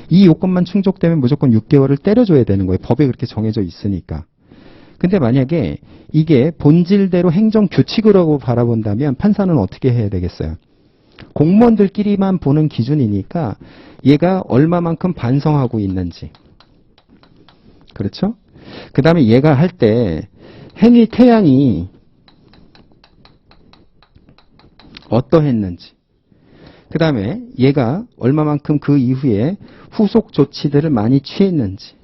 이 요건만 충족되면 무조건 6개월을 때려줘야 되는 거예요. 법에 그렇게 정해져 있으니까. 근데 만약에 이게 본질대로 행정규칙이라고 바라본다면 판사는 어떻게 해야 되겠어요? 공무원들끼리만 보는 기준이니까 얘가 얼마만큼 반성하고 있는지. 그렇죠? 그 다음에 얘가 할 때 행위 태양이 어떠했는지. 그 다음에 얘가 얼마만큼 그 이후에 후속 조치들을 많이 취했는지.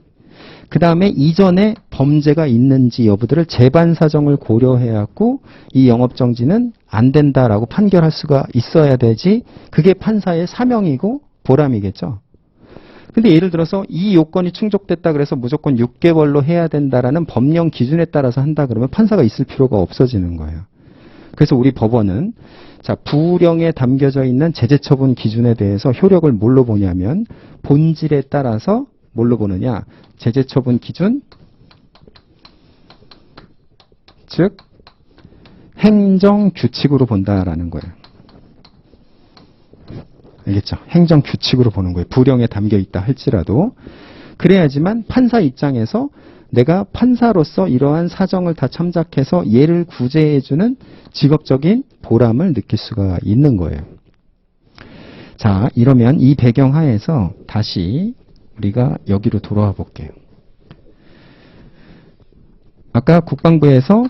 그 다음에 이전에 범죄가 있는지 여부들을 재반 사정을 고려해갖고 이 영업정지는 안 된다라고 판결할 수가 있어야 되지. 그게 판사의 사명이고 보람이겠죠. 근데 예를 들어서 이 요건이 충족됐다 그래서 무조건 6개월로 해야 된다라는 법령 기준에 따라서 한다 그러면 판사가 있을 필요가 없어지는 거예요. 그래서 우리 법원은 자, 부령에 담겨져 있는 제재처분 기준에 대해서 효력을 뭘로 보냐면 본질에 따라서 뭘로 보느냐? 제재처분 기준, 즉 행정규칙으로 본다라는 거예요. 알겠죠? 행정규칙으로 보는 거예요. 부령에 담겨 있다 할지라도. 그래야지만 판사 입장에서 내가 판사로서 이러한 사정을 다 참작해서 얘를 구제해주는 직업적인 보람을 느낄 수가 있는 거예요. 자, 이러면 이 배경 하에서 다시 우리가 여기로 돌아와 볼게요. 아까 국방부에서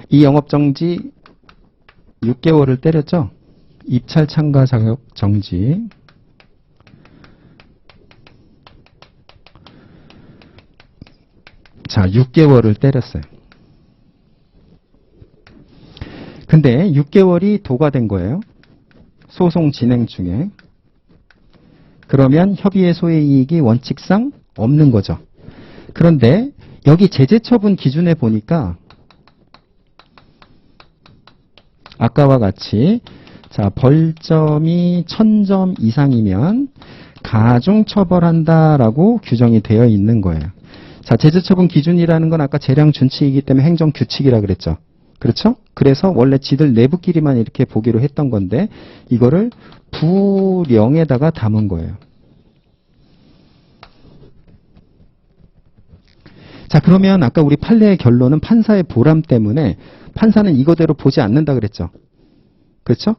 이 영업정지 6개월을 때렸죠. 입찰 참가 자격 정지. 자, 6개월을 때렸어요. 근데 6개월이 도과된 거예요. 소송 진행 중에. 그러면 협의의 소의 이익이 원칙상 없는 거죠. 그런데 여기 제재처분 기준에 보니까 아까와 같이 자, 벌점이 1000점 이상이면 가중처벌한다라고 규정이 되어 있는 거예요. 자, 제재처분 기준이라는 건 아까 재량 준칙이기 때문에 행정규칙이라 그랬죠. 그렇죠? 그래서 원래 지들 내부끼리만 이렇게 보기로 했던 건데 이거를 부령에다가 담은 거예요. 자, 그러면 아까 우리 판례의 결론은 판사의 보람 때문에 판사는 이거대로 보지 않는다 그랬죠. 그렇죠?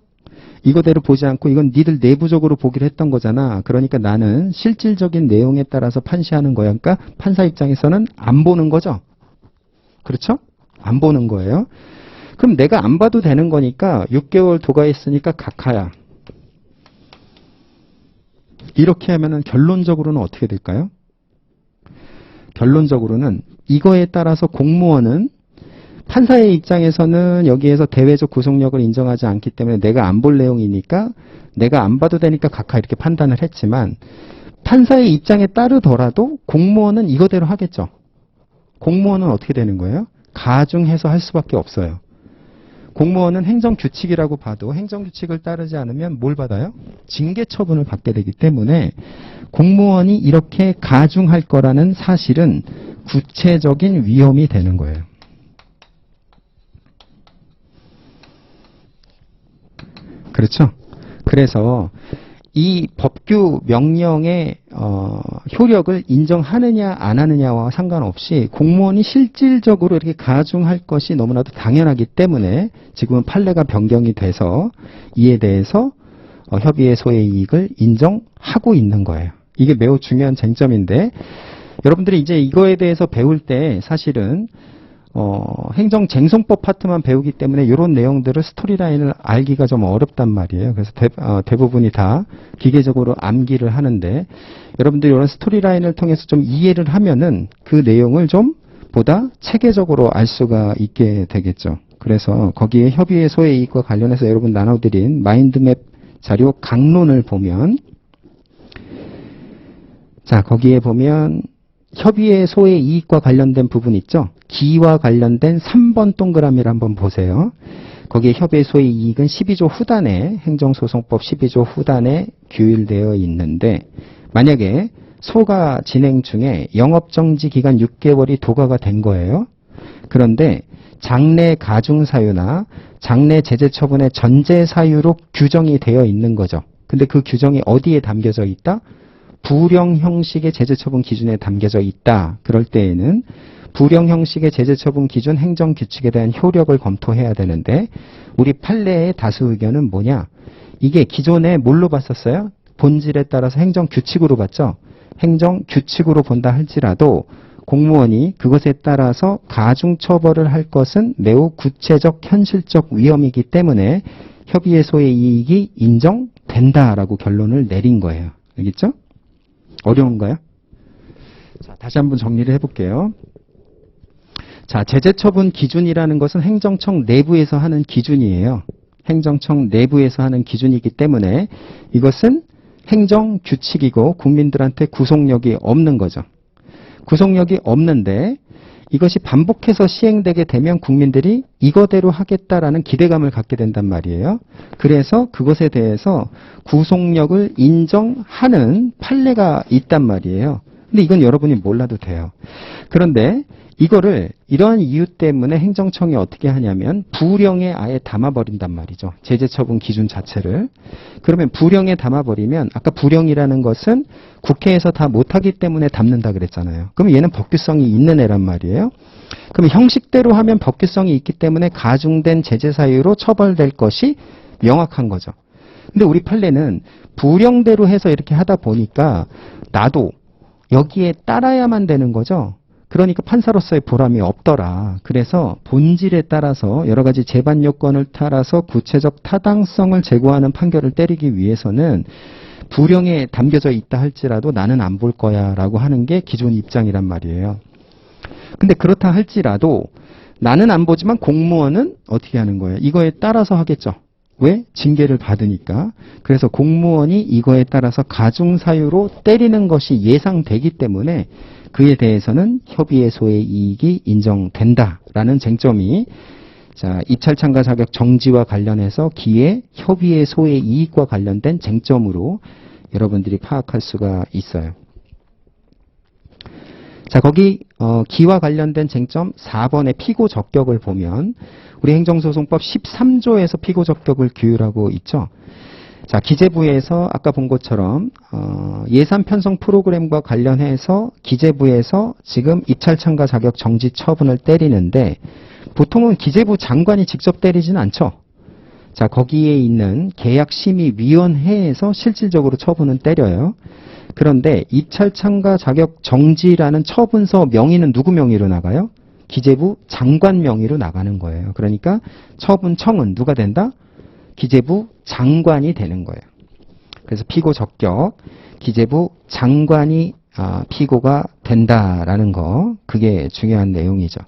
이거대로 보지 않고 이건 니들 내부적으로 보기로 했던 거잖아. 그러니까 나는 실질적인 내용에 따라서 판시하는 거야. 그러니까 판사 입장에서는 안 보는 거죠. 그렇죠? 안 보는 거예요. 그럼 내가 안 봐도 되는 거니까 6개월 도과했으니까 각하야. 이렇게 하면은 결론적으로는 어떻게 될까요? 결론적으로는 이거에 따라서 공무원은 판사의 입장에서는 여기에서 대외적 구속력을 인정하지 않기 때문에 내가 안 볼 내용이니까 내가 안 봐도 되니까 각하 이렇게 판단을 했지만 판사의 입장에 따르더라도 공무원은 이거대로 하겠죠. 공무원은 어떻게 되는 거예요? 가중해서 할 수밖에 없어요. 공무원은 행정규칙이라고 봐도 행정규칙을 따르지 않으면 뭘 받아요? 징계 처분을 받게 되기 때문에 공무원이 이렇게 가중할 거라는 사실은 구체적인 위험이 되는 거예요. 그렇죠? 그래서 이 법규 명령의 효력을 인정하느냐 안 하느냐와 상관없이 공무원이 실질적으로 이렇게 가중할 것이 너무나도 당연하기 때문에 지금은 판례가 변경이 돼서 이에 대해서 협의의 소의 이익을 인정하고 있는 거예요. 이게 매우 중요한 쟁점인데 여러분들이 이제 이거에 대해서 배울 때 사실은 행정쟁송법 파트만 배우기 때문에 이런 내용들을 스토리라인을 알기가 좀 어렵단 말이에요. 그래서 대부분이 다 기계적으로 암기를 하는데 여러분들이 이런 스토리라인을 통해서 좀 이해를 하면은 그 내용을 좀 보다 체계적으로 알 수가 있게 되겠죠. 그래서 거기에 협의의 소의 이익과 관련해서 여러분 나눠드린 마인드맵 자료 강론을 보면 자, 거기에 보면 협의의 소의 이익과 관련된 부분 있죠? 기와 관련된 3번 동그라미를 한번 보세요. 거기에 협의의 소의 이익은 12조 후단에 행정소송법 12조 후단에 규율되어 있는데 만약에 소가 진행 중에 영업정지 기간 6개월이 도과가 된 거예요. 그런데 장래 가중사유나 장래 제재처분의 전제사유로 규정이 되어 있는 거죠. 근데 그 규정이 어디에 담겨져 있다? 부령 형식의 제재처분 기준에 담겨져 있다. 그럴 때에는 부령 형식의 제재처분 기준 행정규칙에 대한 효력을 검토해야 되는데 우리 판례의 다수 의견은 뭐냐? 이게 기존에 뭘로 봤었어요? 본질에 따라서 행정규칙으로 봤죠? 행정규칙으로 본다 할지라도 공무원이 그것에 따라서 가중처벌을 할 것은 매우 구체적 현실적 위험이기 때문에 협의의 소의 이익이 인정된다라고 결론을 내린 거예요. 알겠죠? 어려운가요? 자, 다시 한번 정리를 해볼게요. 자, 제재처분 기준이라는 것은 행정청 내부에서 하는 기준이에요. 행정청 내부에서 하는 기준이기 때문에 이것은 행정규칙이고 국민들한테 구속력이 없는 거죠. 구속력이 없는데 이것이 반복해서 시행되게 되면 국민들이 이거대로 하겠다라는 기대감을 갖게 된단 말이에요. 그래서 그것에 대해서 구속력을 인정하는 판례가 있단 말이에요. 근데 이건 여러분이 몰라도 돼요. 그런데 이거를 이러한 이유 때문에 행정청이 어떻게 하냐면 부령에 아예 담아버린단 말이죠. 제재처분 기준 자체를. 그러면 부령에 담아버리면 아까 부령이라는 것은 국회에서 다 못하기 때문에 담는다 그랬잖아요. 그럼 얘는 법규성이 있는 애란 말이에요. 그럼 형식대로 하면 법규성이 있기 때문에 가중된 제재 사유로 처벌될 것이 명확한 거죠. 근데 우리 판례는 부령대로 해서 이렇게 하다 보니까 나도 여기에 따라야만 되는 거죠. 그러니까 판사로서의 보람이 없더라. 그래서 본질에 따라서 여러 가지 재반 요건을 따라서 구체적 타당성을 제고하는 판결을 때리기 위해서는 부령에 담겨져 있다 할지라도 나는 안 볼 거야 라고 하는 게 기존 입장이란 말이에요. 근데 그렇다 할지라도 나는 안 보지만 공무원은 어떻게 하는 거예요? 이거에 따라서 하겠죠. 왜? 징계를 받으니까. 그래서 공무원이 이거에 따라서 가중사유로 때리는 것이 예상되기 때문에 그에 대해서는 협의의소의 이익이 인정된다라는 쟁점이 자, 입찰 참가 자격 정지와 관련해서 기회 협의의소의 이익과 관련된 쟁점으로 여러분들이 파악할 수가 있어요. 자, 거기 기와 관련된 쟁점 4번의 피고 적격을 보면 우리 행정소송법 13조에서 피고 적격을 규율하고 있죠. 자, 기재부에서 아까 본 것처럼 예산 편성 프로그램과 관련해서 기재부에서 지금 입찰 참가 자격 정지 처분을 때리는데 보통은 기재부 장관이 직접 때리진 않죠. 자, 거기에 있는 계약심의위원회에서 실질적으로 처분은 때려요. 그런데 입찰 참가 자격 정지라는 처분서 명의는 누구 명의로 나가요? 기재부 장관 명의로 나가는 거예요. 그러니까 처분청은 누가 된다? 기재부 장관이 되는 거예요. 그래서 피고 적격, 기재부 장관이 피고가 된다라는 거, 그게 중요한 내용이죠.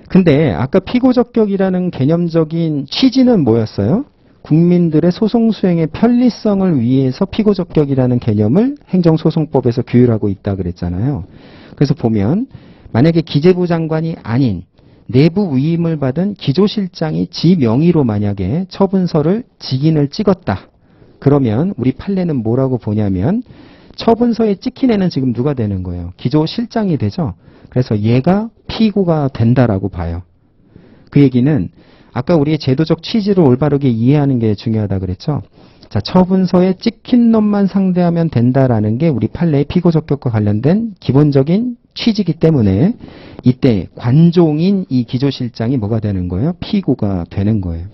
근데 아까 피고 적격이라는 개념적인 취지는 뭐였어요? 국민들의 소송 수행의 편리성을 위해서 피고 적격이라는 개념을 행정소송법에서 규율하고 있다 그랬잖아요. 그래서 보면 만약에 기재부 장관이 아닌 내부 위임을 받은 기조실장이 지 명의로 만약에 처분서를 직인을 찍었다. 그러면 우리 판례는 뭐라고 보냐면 처분서에 찍힌 애는 지금 누가 되는 거예요? 기조실장이 되죠. 그래서 얘가 피고가 된다라고 봐요. 그 얘기는 아까 우리의 제도적 취지를 올바르게 이해하는 게 중요하다 그랬죠. 자, 처분서에 찍힌 놈만 상대하면 된다라는 게 우리 판례의 피고 적격과 관련된 기본적인 취지이기 때문에 이때 관종인 이 기조실장이 뭐가 되는 거예요? 피고가 되는 거예요.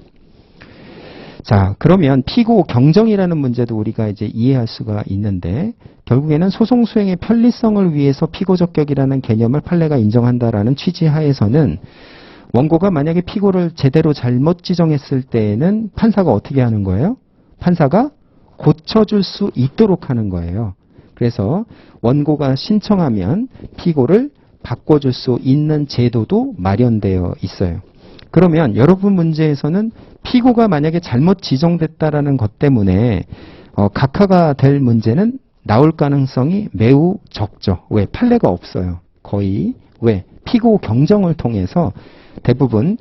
자, 그러면 피고 경정이라는 문제도 우리가 이제 이해할 수가 있는데 결국에는 소송 수행의 편리성을 위해서 피고 적격이라는 개념을 판례가 인정한다라는 취지 하에서는 원고가 만약에 피고를 제대로 잘못 지정했을 때에는 판사가 어떻게 하는 거예요? 판사가 고쳐줄 수 있도록 하는 거예요. 그래서 원고가 신청하면 피고를 바꿔줄 수 있는 제도도 마련되어 있어요. 그러면 여러분 문제에서는 피고가 만약에 잘못 지정됐다라는 것 때문에 각하가 될 문제는 나올 가능성이 매우 적죠. 왜? 판례가 없어요. 거의. 왜? 피고 경정을 통해서 대부분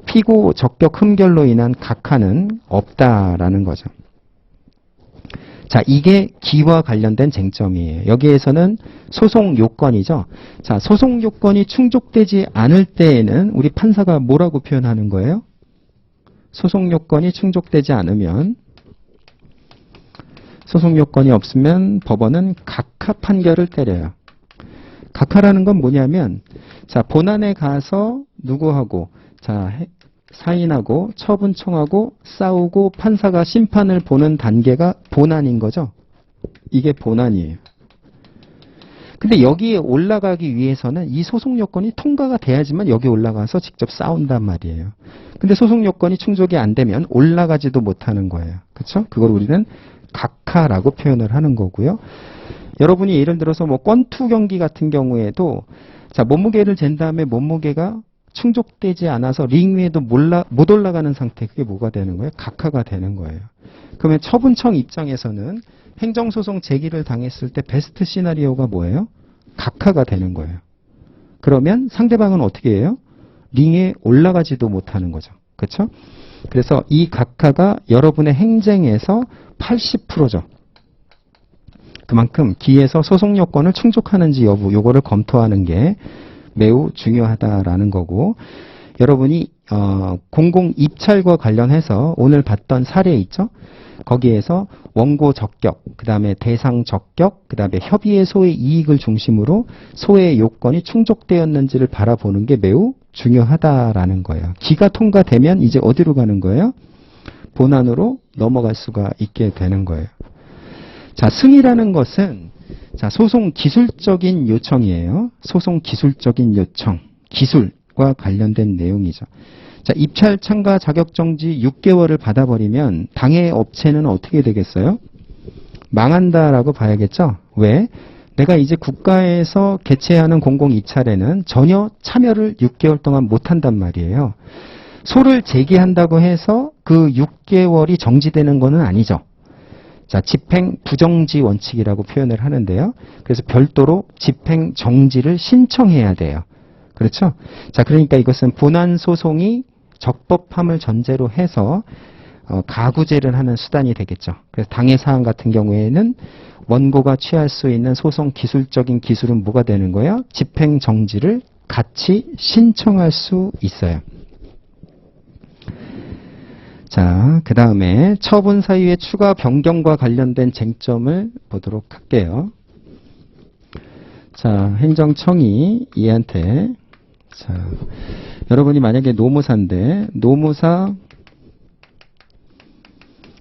피고 적격 흠결로 인한 각하는 없다라는 거죠. 자, 이게 기와 관련된 쟁점이에요. 여기에서는 소송 요건이죠. 자, 소송 요건이 충족되지 않을 때에는 우리 판사가 뭐라고 표현하는 거예요? 소송 요건이 충족되지 않으면 소송 요건이 없으면 법원은 각하 판결을 때려요. 각하라는 건 뭐냐면 자, 본안에 가서 누구하고 자, 사인하고 처분청하고 싸우고 판사가 심판을 보는 단계가 본안인 거죠. 이게 본안이에요. 근데 여기에 올라가기 위해서는 이 소송 요건이 통과가 돼야지만 여기 올라가서 직접 싸운단 말이에요. 근데 소송 요건이 충족이 안 되면 올라가지도 못하는 거예요. 그렇죠? 그걸 우리는 각하라고 표현을 하는 거고요. 여러분이 예를 들어서 뭐 권투 경기 같은 경우에도 자, 몸무게를 잰 다음에 몸무게가 충족되지 않아서 링 위에도 못 올라가는 상태, 그게 뭐가 되는 거예요? 각하가 되는 거예요. 그러면 처분청 입장에서는 행정소송 제기를 당했을 때 베스트 시나리오가 뭐예요? 각하가 되는 거예요. 그러면 상대방은 어떻게 해요? 링에 올라가지도 못하는 거죠. 그렇죠? 그래서 이 각하가 여러분의 행쟁에서 80%죠. 그만큼 기에서 소송 요건을 충족하는지 여부, 요거를 검토하는 게 매우 중요하다라는 거고, 여러분이 공공 입찰과 관련해서 오늘 봤던 사례 있죠? 거기에서 원고 적격, 그 다음에 대상 적격, 그 다음에 협의의 소의 이익을 중심으로 소의 요건이 충족되었는지를 바라보는 게 매우 중요하다라는 거예요. 기가 통과되면 이제 어디로 가는 거예요? 본안으로 넘어갈 수가 있게 되는 거예요. 자, 승이라는 것은 자, 소송 기술적인 요청이에요. 소송 기술적인 요청, 기술과 관련된 내용이죠. 자, 입찰 참가 자격정지 6개월을 받아버리면 당해 업체는 어떻게 되겠어요? 망한다라고 봐야겠죠? 왜? 내가 이제 국가에서 개최하는 공공입찰에는 전혀 참여를 6개월 동안 못한단 말이에요. 소를 제기한다고 해서 그 6개월이 정지되는 것은 아니죠. 자, 집행 부정지 원칙이라고 표현을 하는데요. 그래서 별도로 집행 정지를 신청해야 돼요. 그렇죠? 자, 그러니까 이것은 본안 소송이 적법함을 전제로 해서 가구제를 하는 수단이 되겠죠. 그래서 당해 사항 같은 경우에는 원고가 취할 수 있는 소송 기술적인 기술은 뭐가 되는 거예요? 집행 정지를 같이 신청할 수 있어요. 자, 그 다음에 처분 사유의 추가 변경과 관련된 쟁점을 보도록 할게요. 자, 행정청이 얘한테 자, 여러분이 만약에 노무사인데 노무사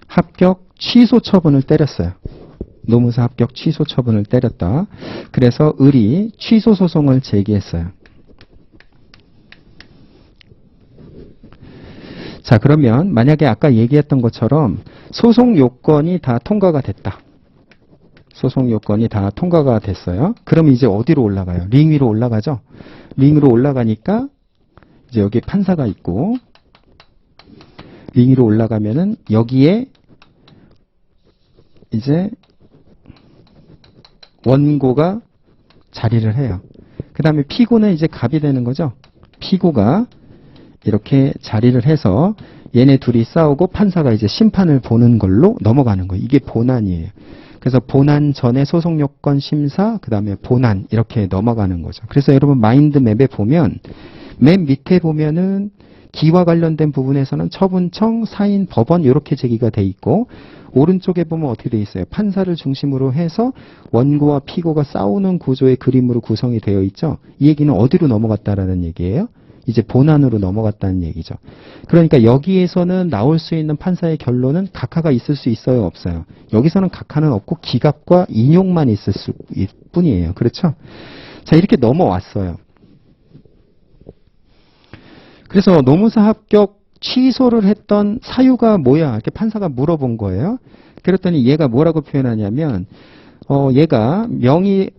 합격 취소 처분을 때렸어요. 노무사 합격 취소 처분을 때렸다. 그래서 을이 취소 소송을 제기했어요. 자, 그러면 만약에 아까 얘기했던 것처럼 소송 요건이 다 통과가 됐다. 소송 요건이 다 통과가 됐어요. 그럼 이제 어디로 올라가요? 링 위로 올라가죠? 링 위로 올라가니까 이제 여기 판사가 있고 링 위로 올라가면은 여기에 이제 원고가 자리를 해요. 그 다음에 피고는 이제 갑이 되는 거죠. 피고가 이렇게 자리를 해서 얘네 둘이 싸우고 판사가 이제 심판을 보는 걸로 넘어가는 거예요. 이게 본안이에요. 그래서 본안 전에 소송 요건 심사, 그 다음에 본안 이렇게 넘어가는 거죠. 그래서 여러분 마인드맵에 보면 맨 밑에 보면은 기와 관련된 부분에서는 처분청, 사인, 법원 이렇게 제기가 돼 있고 오른쪽에 보면 어떻게 돼 있어요? 판사를 중심으로 해서 원고와 피고가 싸우는 구조의 그림으로 구성이 되어 있죠. 이 얘기는 어디로 넘어갔다라는 얘기예요? 이제 본안으로 넘어갔다는 얘기죠. 그러니까 여기에서는 나올 수 있는 판사의 결론은 각하가 있을 수 있어요? 없어요? 여기서는 각하는 없고 기각과 인용만 있을 뿐이에요. 그렇죠? 자, 이렇게 넘어왔어요. 그래서 노무사 합격 취소를 했던 사유가 뭐야? 이렇게 판사가 물어본 거예요. 그랬더니 얘가 뭐라고 표현하냐면 얘가 명의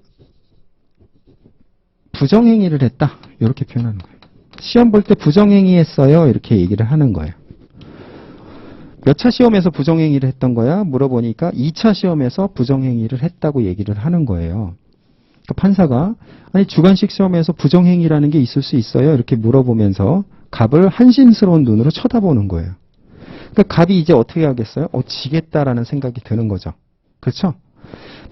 부정행위를 했다. 이렇게 표현하는 거예요. 시험 볼 때 부정행위 했어요. 이렇게 얘기를 하는 거예요. 몇 차 시험에서 부정행위를 했던 거야? 물어보니까 2차 시험에서 부정행위를 했다고 얘기를 하는 거예요. 그러니까 판사가 아니 주관식 시험에서 부정행위라는 게 있을 수 있어요? 이렇게 물어보면서 갑을 한심스러운 눈으로 쳐다보는 거예요. 그러니까 갑이 이제 어떻게 하겠어요? 지겠다라는 생각이 드는 거죠. 그렇죠?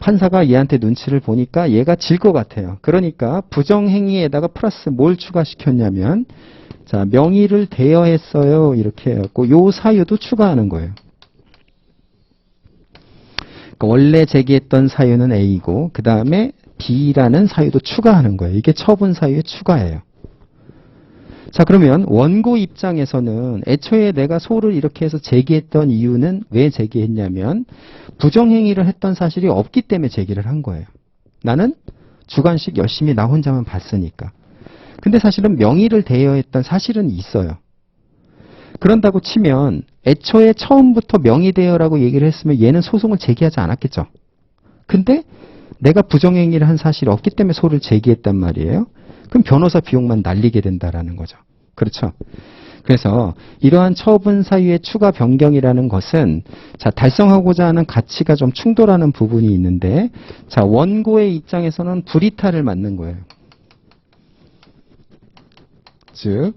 판사가 얘한테 눈치를 보니까 얘가 질 것 같아요. 그러니까 부정행위에다가 플러스 뭘 추가시켰냐면 자, 명의를 대여했어요. 이렇게 해갖고 요 사유도 추가하는 거예요. 그러니까 원래 제기했던 사유는 A고 그 다음에 B라는 사유도 추가하는 거예요. 이게 처분 사유의 추가예요. 자, 그러면 원고 입장에서는 애초에 내가 소를 이렇게 해서 제기했던 이유는 왜 제기했냐면 부정행위를 했던 사실이 없기 때문에 제기를 한 거예요. 나는 주관식 열심히 나 혼자만 봤으니까. 근데 사실은 명의를 대여했던 사실은 있어요. 그런다고 치면 애초에 처음부터 명의 대여라고 얘기를 했으면 얘는 소송을 제기하지 않았겠죠. 근데 내가 부정행위를 한 사실이 없기 때문에 소를 제기했단 말이에요. 그럼 변호사 비용만 날리게 된다라는 거죠. 그렇죠? 그래서 이러한 처분 사유의 추가 변경이라는 것은 자, 달성하고자 하는 가치가 좀 충돌하는 부분이 있는데 자, 원고의 입장에서는 불이탈을 맞는 거예요. 즉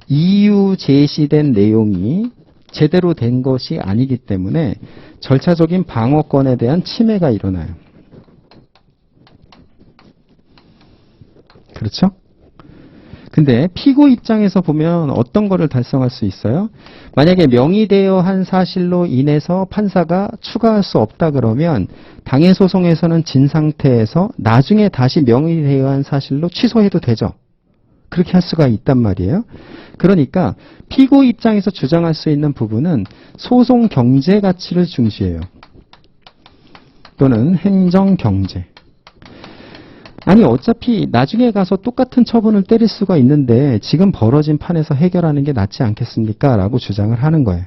이유 제시된 내용이 제대로 된 것이 아니기 때문에 절차적인 방어권에 대한 침해가 일어나요. 그렇죠? 근데 피고 입장에서 보면 어떤 거를 달성할 수 있어요? 만약에 명의되어 한 사실로 인해서 판사가 추가할 수 없다 그러면 당해 소송에서는 진 상태에서 나중에 다시 명의되어 한 사실로 취소해도 되죠. 그렇게 할 수가 있단 말이에요. 그러니까 피고 입장에서 주장할 수 있는 부분은 소송 경제 가치를 중시해요. 또는 행정 경제. 아니 어차피 나중에 가서 똑같은 처분을 때릴 수가 있는데 지금 벌어진 판에서 해결하는 게 낫지 않겠습니까? 라고 주장을 하는 거예요.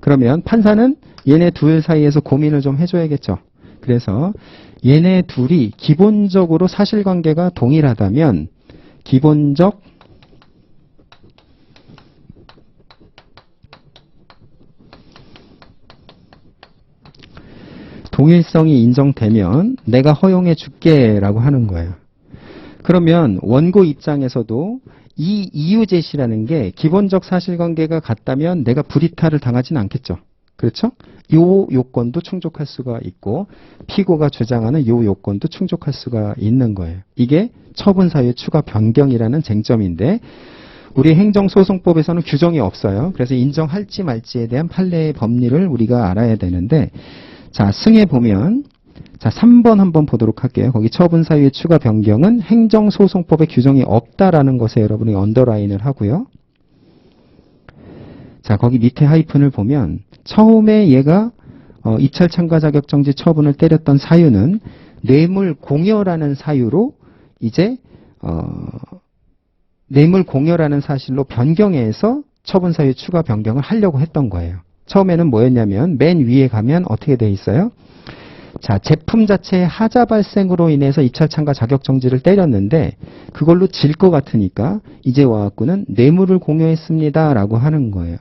그러면 판사는 얘네 둘 사이에서 고민을 좀 해줘야겠죠. 그래서 얘네 둘이 기본적으로 사실관계가 동일하다면 기본적 동일성이 인정되면 내가 허용해 줄게 라고 하는 거예요. 그러면 원고 입장에서도 이 이유 제시라는 게 기본적 사실관계가 같다면 내가 불이탈을 당하지는 않겠죠. 그렇죠? 요 요건도 충족할 수가 있고 피고가 주장하는 요 요건도 충족할 수가 있는 거예요. 이게 처분 사유의 추가 변경이라는 쟁점인데 우리 행정소송법에서는 규정이 없어요. 그래서 인정할지 말지에 대한 판례의 법리를 우리가 알아야 되는데 자, 승에 보면 자, 3번 한번 보도록 할게요. 거기 처분 사유의 추가 변경은 행정소송법에 규정이 없다라는 것에 여러분이 언더라인을 하고요. 자, 거기 밑에 하이픈을 보면 처음에 얘가 입찰 참가 자격정지 처분을 때렸던 사유는 뇌물 공여라는 사유로 이제 뇌물 공여라는 사실로 변경해서 처분 사유 추가 변경을 하려고 했던 거예요. 처음에는 뭐였냐면 맨 위에 가면 어떻게 돼 있어요? 자, 제품 자체의 하자 발생으로 인해서 입찰 참가 자격정지를 때렸는데 그걸로 질 것 같으니까 이제 와갖고는 뇌물을 공여했습니다 라고 하는 거예요.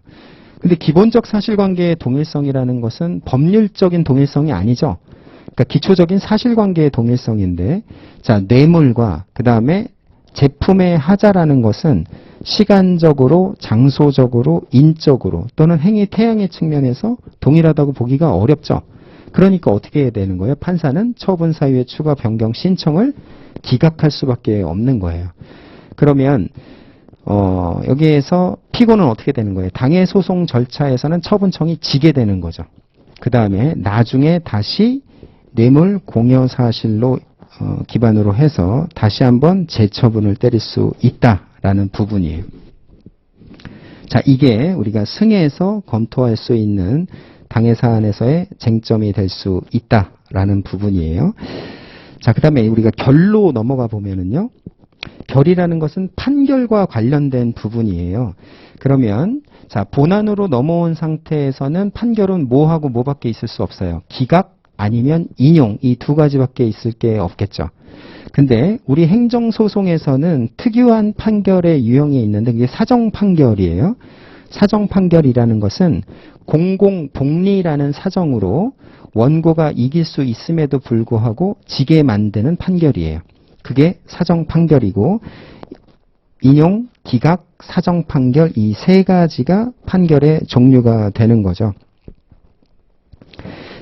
근데 기본적 사실관계의 동일성이라는 것은 법률적인 동일성이 아니죠. 그러니까 기초적인 사실관계의 동일성인데 자, 뇌물과 그 다음에 제품의 하자라는 것은 시간적으로, 장소적으로, 인적으로 또는 행위 태양의 측면에서 동일하다고 보기가 어렵죠. 그러니까 어떻게 해야 되는 거예요? 판사는 처분 사유의 추가 변경 신청을 기각할 수밖에 없는 거예요. 그러면 여기에서 피고는 어떻게 되는 거예요? 당해 소송 절차에서는 처분청이 지게 되는 거죠. 그 다음에 나중에 다시 뇌물 공여 사실로 기반으로 해서 다시 한번 재처분을 때릴 수 있다라는 부분이에요. 자, 이게 우리가 승에서 검토할 수 있는 당해 사안에서의 쟁점이 될 수 있다라는 부분이에요. 자, 그 다음에 우리가 결로 넘어가 보면은요. 결이라는 것은 판결과 관련된 부분이에요. 그러면 자, 본안으로 넘어온 상태에서는 판결은 뭐하고 뭐밖에 있을 수 없어요. 기각 아니면 인용 이 두 가지밖에 있을 게 없겠죠. 근데 우리 행정소송에서는 특유한 판결의 유형이 있는데 그게 사정판결이에요. 사정판결이라는 것은 공공복리라는 사정으로 원고가 이길 수 있음에도 불구하고 지게 만드는 판결이에요. 그게 사정판결이고 인용, 기각, 사정판결 이 세 가지가 판결의 종류가 되는 거죠.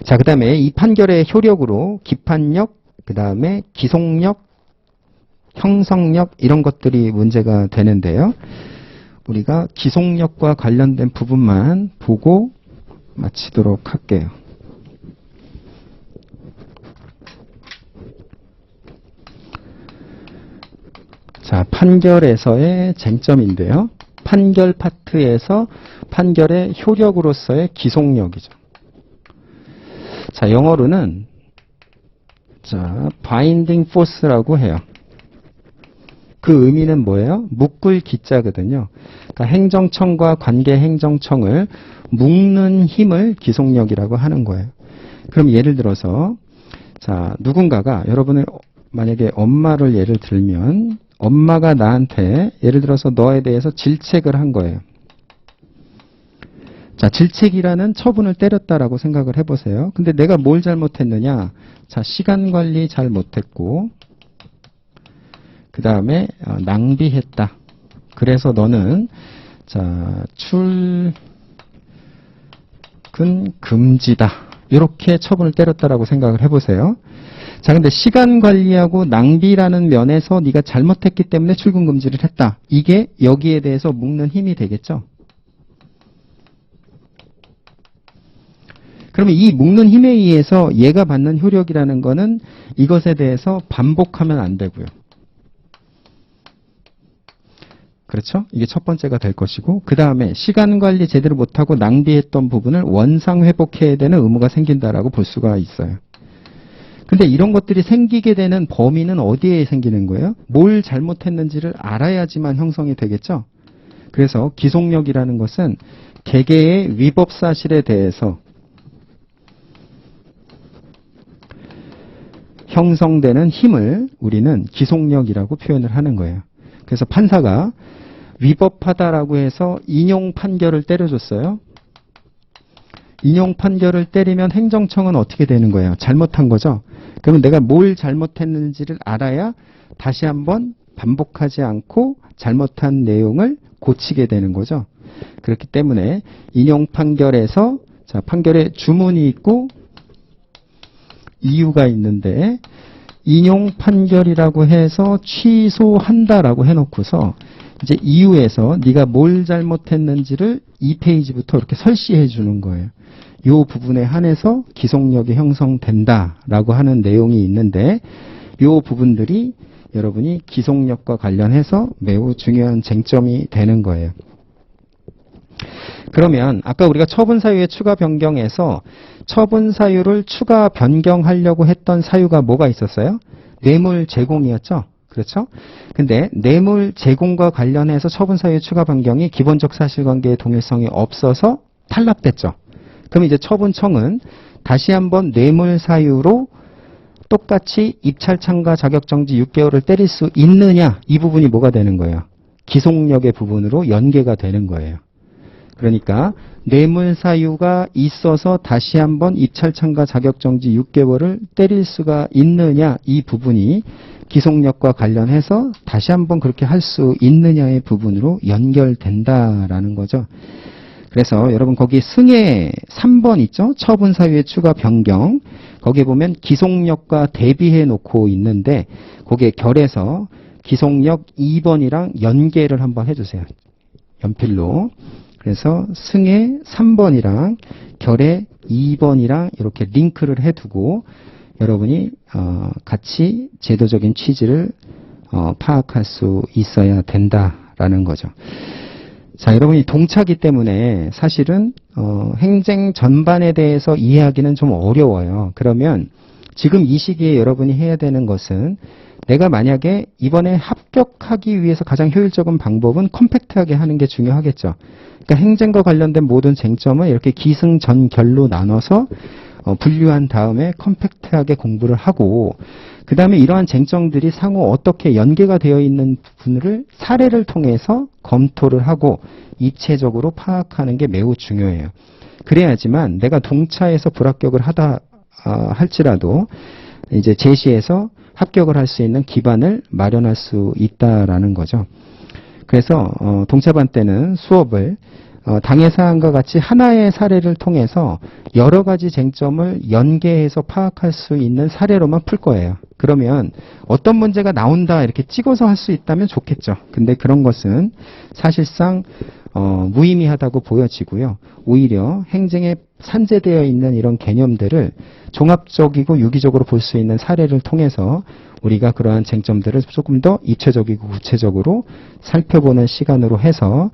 자, 그 다음에 이 판결의 효력으로 기판력, 그 다음에 기속력, 형성력 이런 것들이 문제가 되는데요. 우리가 기속력과 관련된 부분만 보고 마치도록 할게요. 자, 판결에서의 쟁점인데요. 판결 파트에서 판결의 효력으로서의 기속력이죠. 자, 영어로는 자, binding force라고 해요. 그 의미는 뭐예요? 묶을 기자거든요. 그러니까 행정청과 관계 행정청을 묶는 힘을 기속력이라고 하는 거예요. 그럼 예를 들어서 자, 누군가가 여러분을 만약에 엄마를 예를 들면 엄마가 나한테 예를 들어서 너에 대해서 질책을 한 거예요. 자, 질책이라는 처분을 때렸다라고 생각을 해보세요. 근데 내가 뭘 잘못했느냐? 자, 시간 관리 잘 못했고, 그 다음에 낭비했다. 그래서 너는 자, 출근 금지다. 이렇게 처분을 때렸다라고 생각을 해보세요. 자, 근데 시간 관리하고 낭비라는 면에서 네가 잘못했기 때문에 출근 금지를 했다. 이게 여기에 대해서 묶는 힘이 되겠죠? 그러면 이 묶는 힘에 의해서 얘가 받는 효력이라는 거는 이것에 대해서 반복하면 안 되고요. 그렇죠? 이게 첫 번째가 될 것이고, 그 다음에 시간 관리 제대로 못하고 낭비했던 부분을 원상 회복해야 되는 의무가 생긴다라고 볼 수가 있어요. 근데 이런 것들이 생기게 되는 범위는 어디에 생기는 거예요? 뭘 잘못했는지를 알아야지만 형성이 되겠죠? 그래서 기속력이라는 것은 개개의 위법 사실에 대해서 형성되는 힘을 우리는 기속력이라고 표현을 하는 거예요. 그래서 판사가 위법하다라고 해서 인용 판결을 때려줬어요. 인용 판결을 때리면 행정청은 어떻게 되는 거예요? 잘못한 거죠. 그러면 내가 뭘 잘못했는지를 알아야 다시 한번 반복하지 않고 잘못한 내용을 고치게 되는 거죠. 그렇기 때문에 인용 판결에서 자, 판결에 주문이 있고 이유가 있는데 인용 판결이라고 해서 취소한다라고 해놓고서 이제 이유에서 네가 뭘 잘못했는지를 2페이지부터 이렇게 설시해 주는 거예요. 이 부분에 한해서 기속력이 형성된다라고 하는 내용이 있는데 이 부분들이 여러분이 기속력과 관련해서 매우 중요한 쟁점이 되는 거예요. 그러면 아까 우리가 처분 사유의 추가 변경에서 처분 사유를 추가 변경하려고 했던 사유가 뭐가 있었어요? 뇌물 제공이었죠? 그렇죠? 근데 뇌물 제공과 관련해서 처분 사유의 추가 변경이 기본적 사실관계의 동일성이 없어서 탈락됐죠. 그럼 이제 처분청은 다시 한번 뇌물 사유로 똑같이 입찰 참가 자격정지 6개월을 때릴 수 있느냐? 이 부분이 뭐가 되는 거예요? 기속력의 부분으로 연계가 되는 거예요. 그러니까 뇌물 사유가 있어서 다시 한번 입찰 참가 자격정지 6개월을 때릴 수가 있느냐? 이 부분이 기속력과 관련해서 다시 한번 그렇게 할 수 있느냐의 부분으로 연결된다라는 거죠. 그래서 여러분 거기 승에 3번 있죠? 처분 사유의 추가 변경. 거기에 보면 기속력과 대비해 놓고 있는데 거기에 결에서 기속력 2번이랑 연계를 한번 해주세요. 연필로. 그래서 승에 3번이랑 결에 2번이랑 이렇게 링크를 해두고 여러분이 같이 제도적인 취지를 파악할 수 있어야 된다라는 거죠. 자, 여러분이 동차기 때문에 사실은 행정 전반에 대해서 이해하기는 좀 어려워요. 그러면 지금 이 시기에 여러분이 해야 되는 것은 내가 만약에 이번에 합격하기 위해서 가장 효율적인 방법은 컴팩트하게 하는 게 중요하겠죠. 그러니까 행정과 관련된 모든 쟁점을 이렇게 기승전결로 나눠서 분류한 다음에 컴팩트하게 공부를 하고 그 다음에 이러한 쟁점들이 상호 어떻게 연계가 되어 있는 부분을 사례를 통해서 검토를 하고 입체적으로 파악하는 게 매우 중요해요. 그래야지만 내가 동차에서 불합격을 하다 할지라도 이제 제시해서 합격을 할 수 있는 기반을 마련할 수 있다라는 거죠. 그래서 동차반 때는 수업을 당해 사항과 같이 하나의 사례를 통해서 여러 가지 쟁점을 연계해서 파악할 수 있는 사례로만 풀 거예요. 그러면 어떤 문제가 나온다 이렇게 찍어서 할 수 있다면 좋겠죠. 근데 그런 것은 사실상 무의미하다고 보여지고요. 오히려 행정에 산재되어 있는 이런 개념들을 종합적이고 유기적으로 볼 수 있는 사례를 통해서 우리가 그러한 쟁점들을 조금 더 입체적이고 구체적으로 살펴보는 시간으로 해서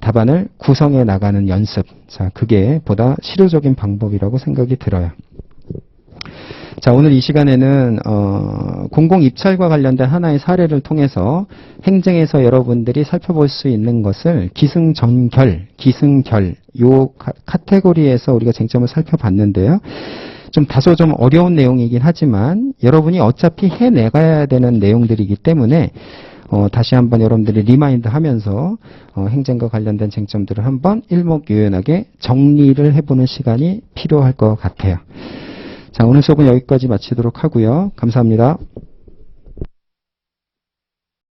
답안을 구성해 나가는 연습. 자, 그게 보다 실효적인 방법이라고 생각이 들어요. 자, 오늘 이 시간에는 공공입찰과 관련된 하나의 사례를 통해서 행정에서 여러분들이 살펴볼 수 있는 것을 기승전결, 기승결 요 카테고리에서 우리가 쟁점을 살펴봤는데요. 좀 다소 좀 어려운 내용이긴 하지만 여러분이 어차피 해내가야 되는 내용들이기 때문에 다시 한번 여러분들이 리마인드 하면서 행정과 관련된 쟁점들을 한번 일목요연하게 정리를 해보는 시간이 필요할 것 같아요. 자, 오늘 수업은 여기까지 마치도록 하고요. 감사합니다.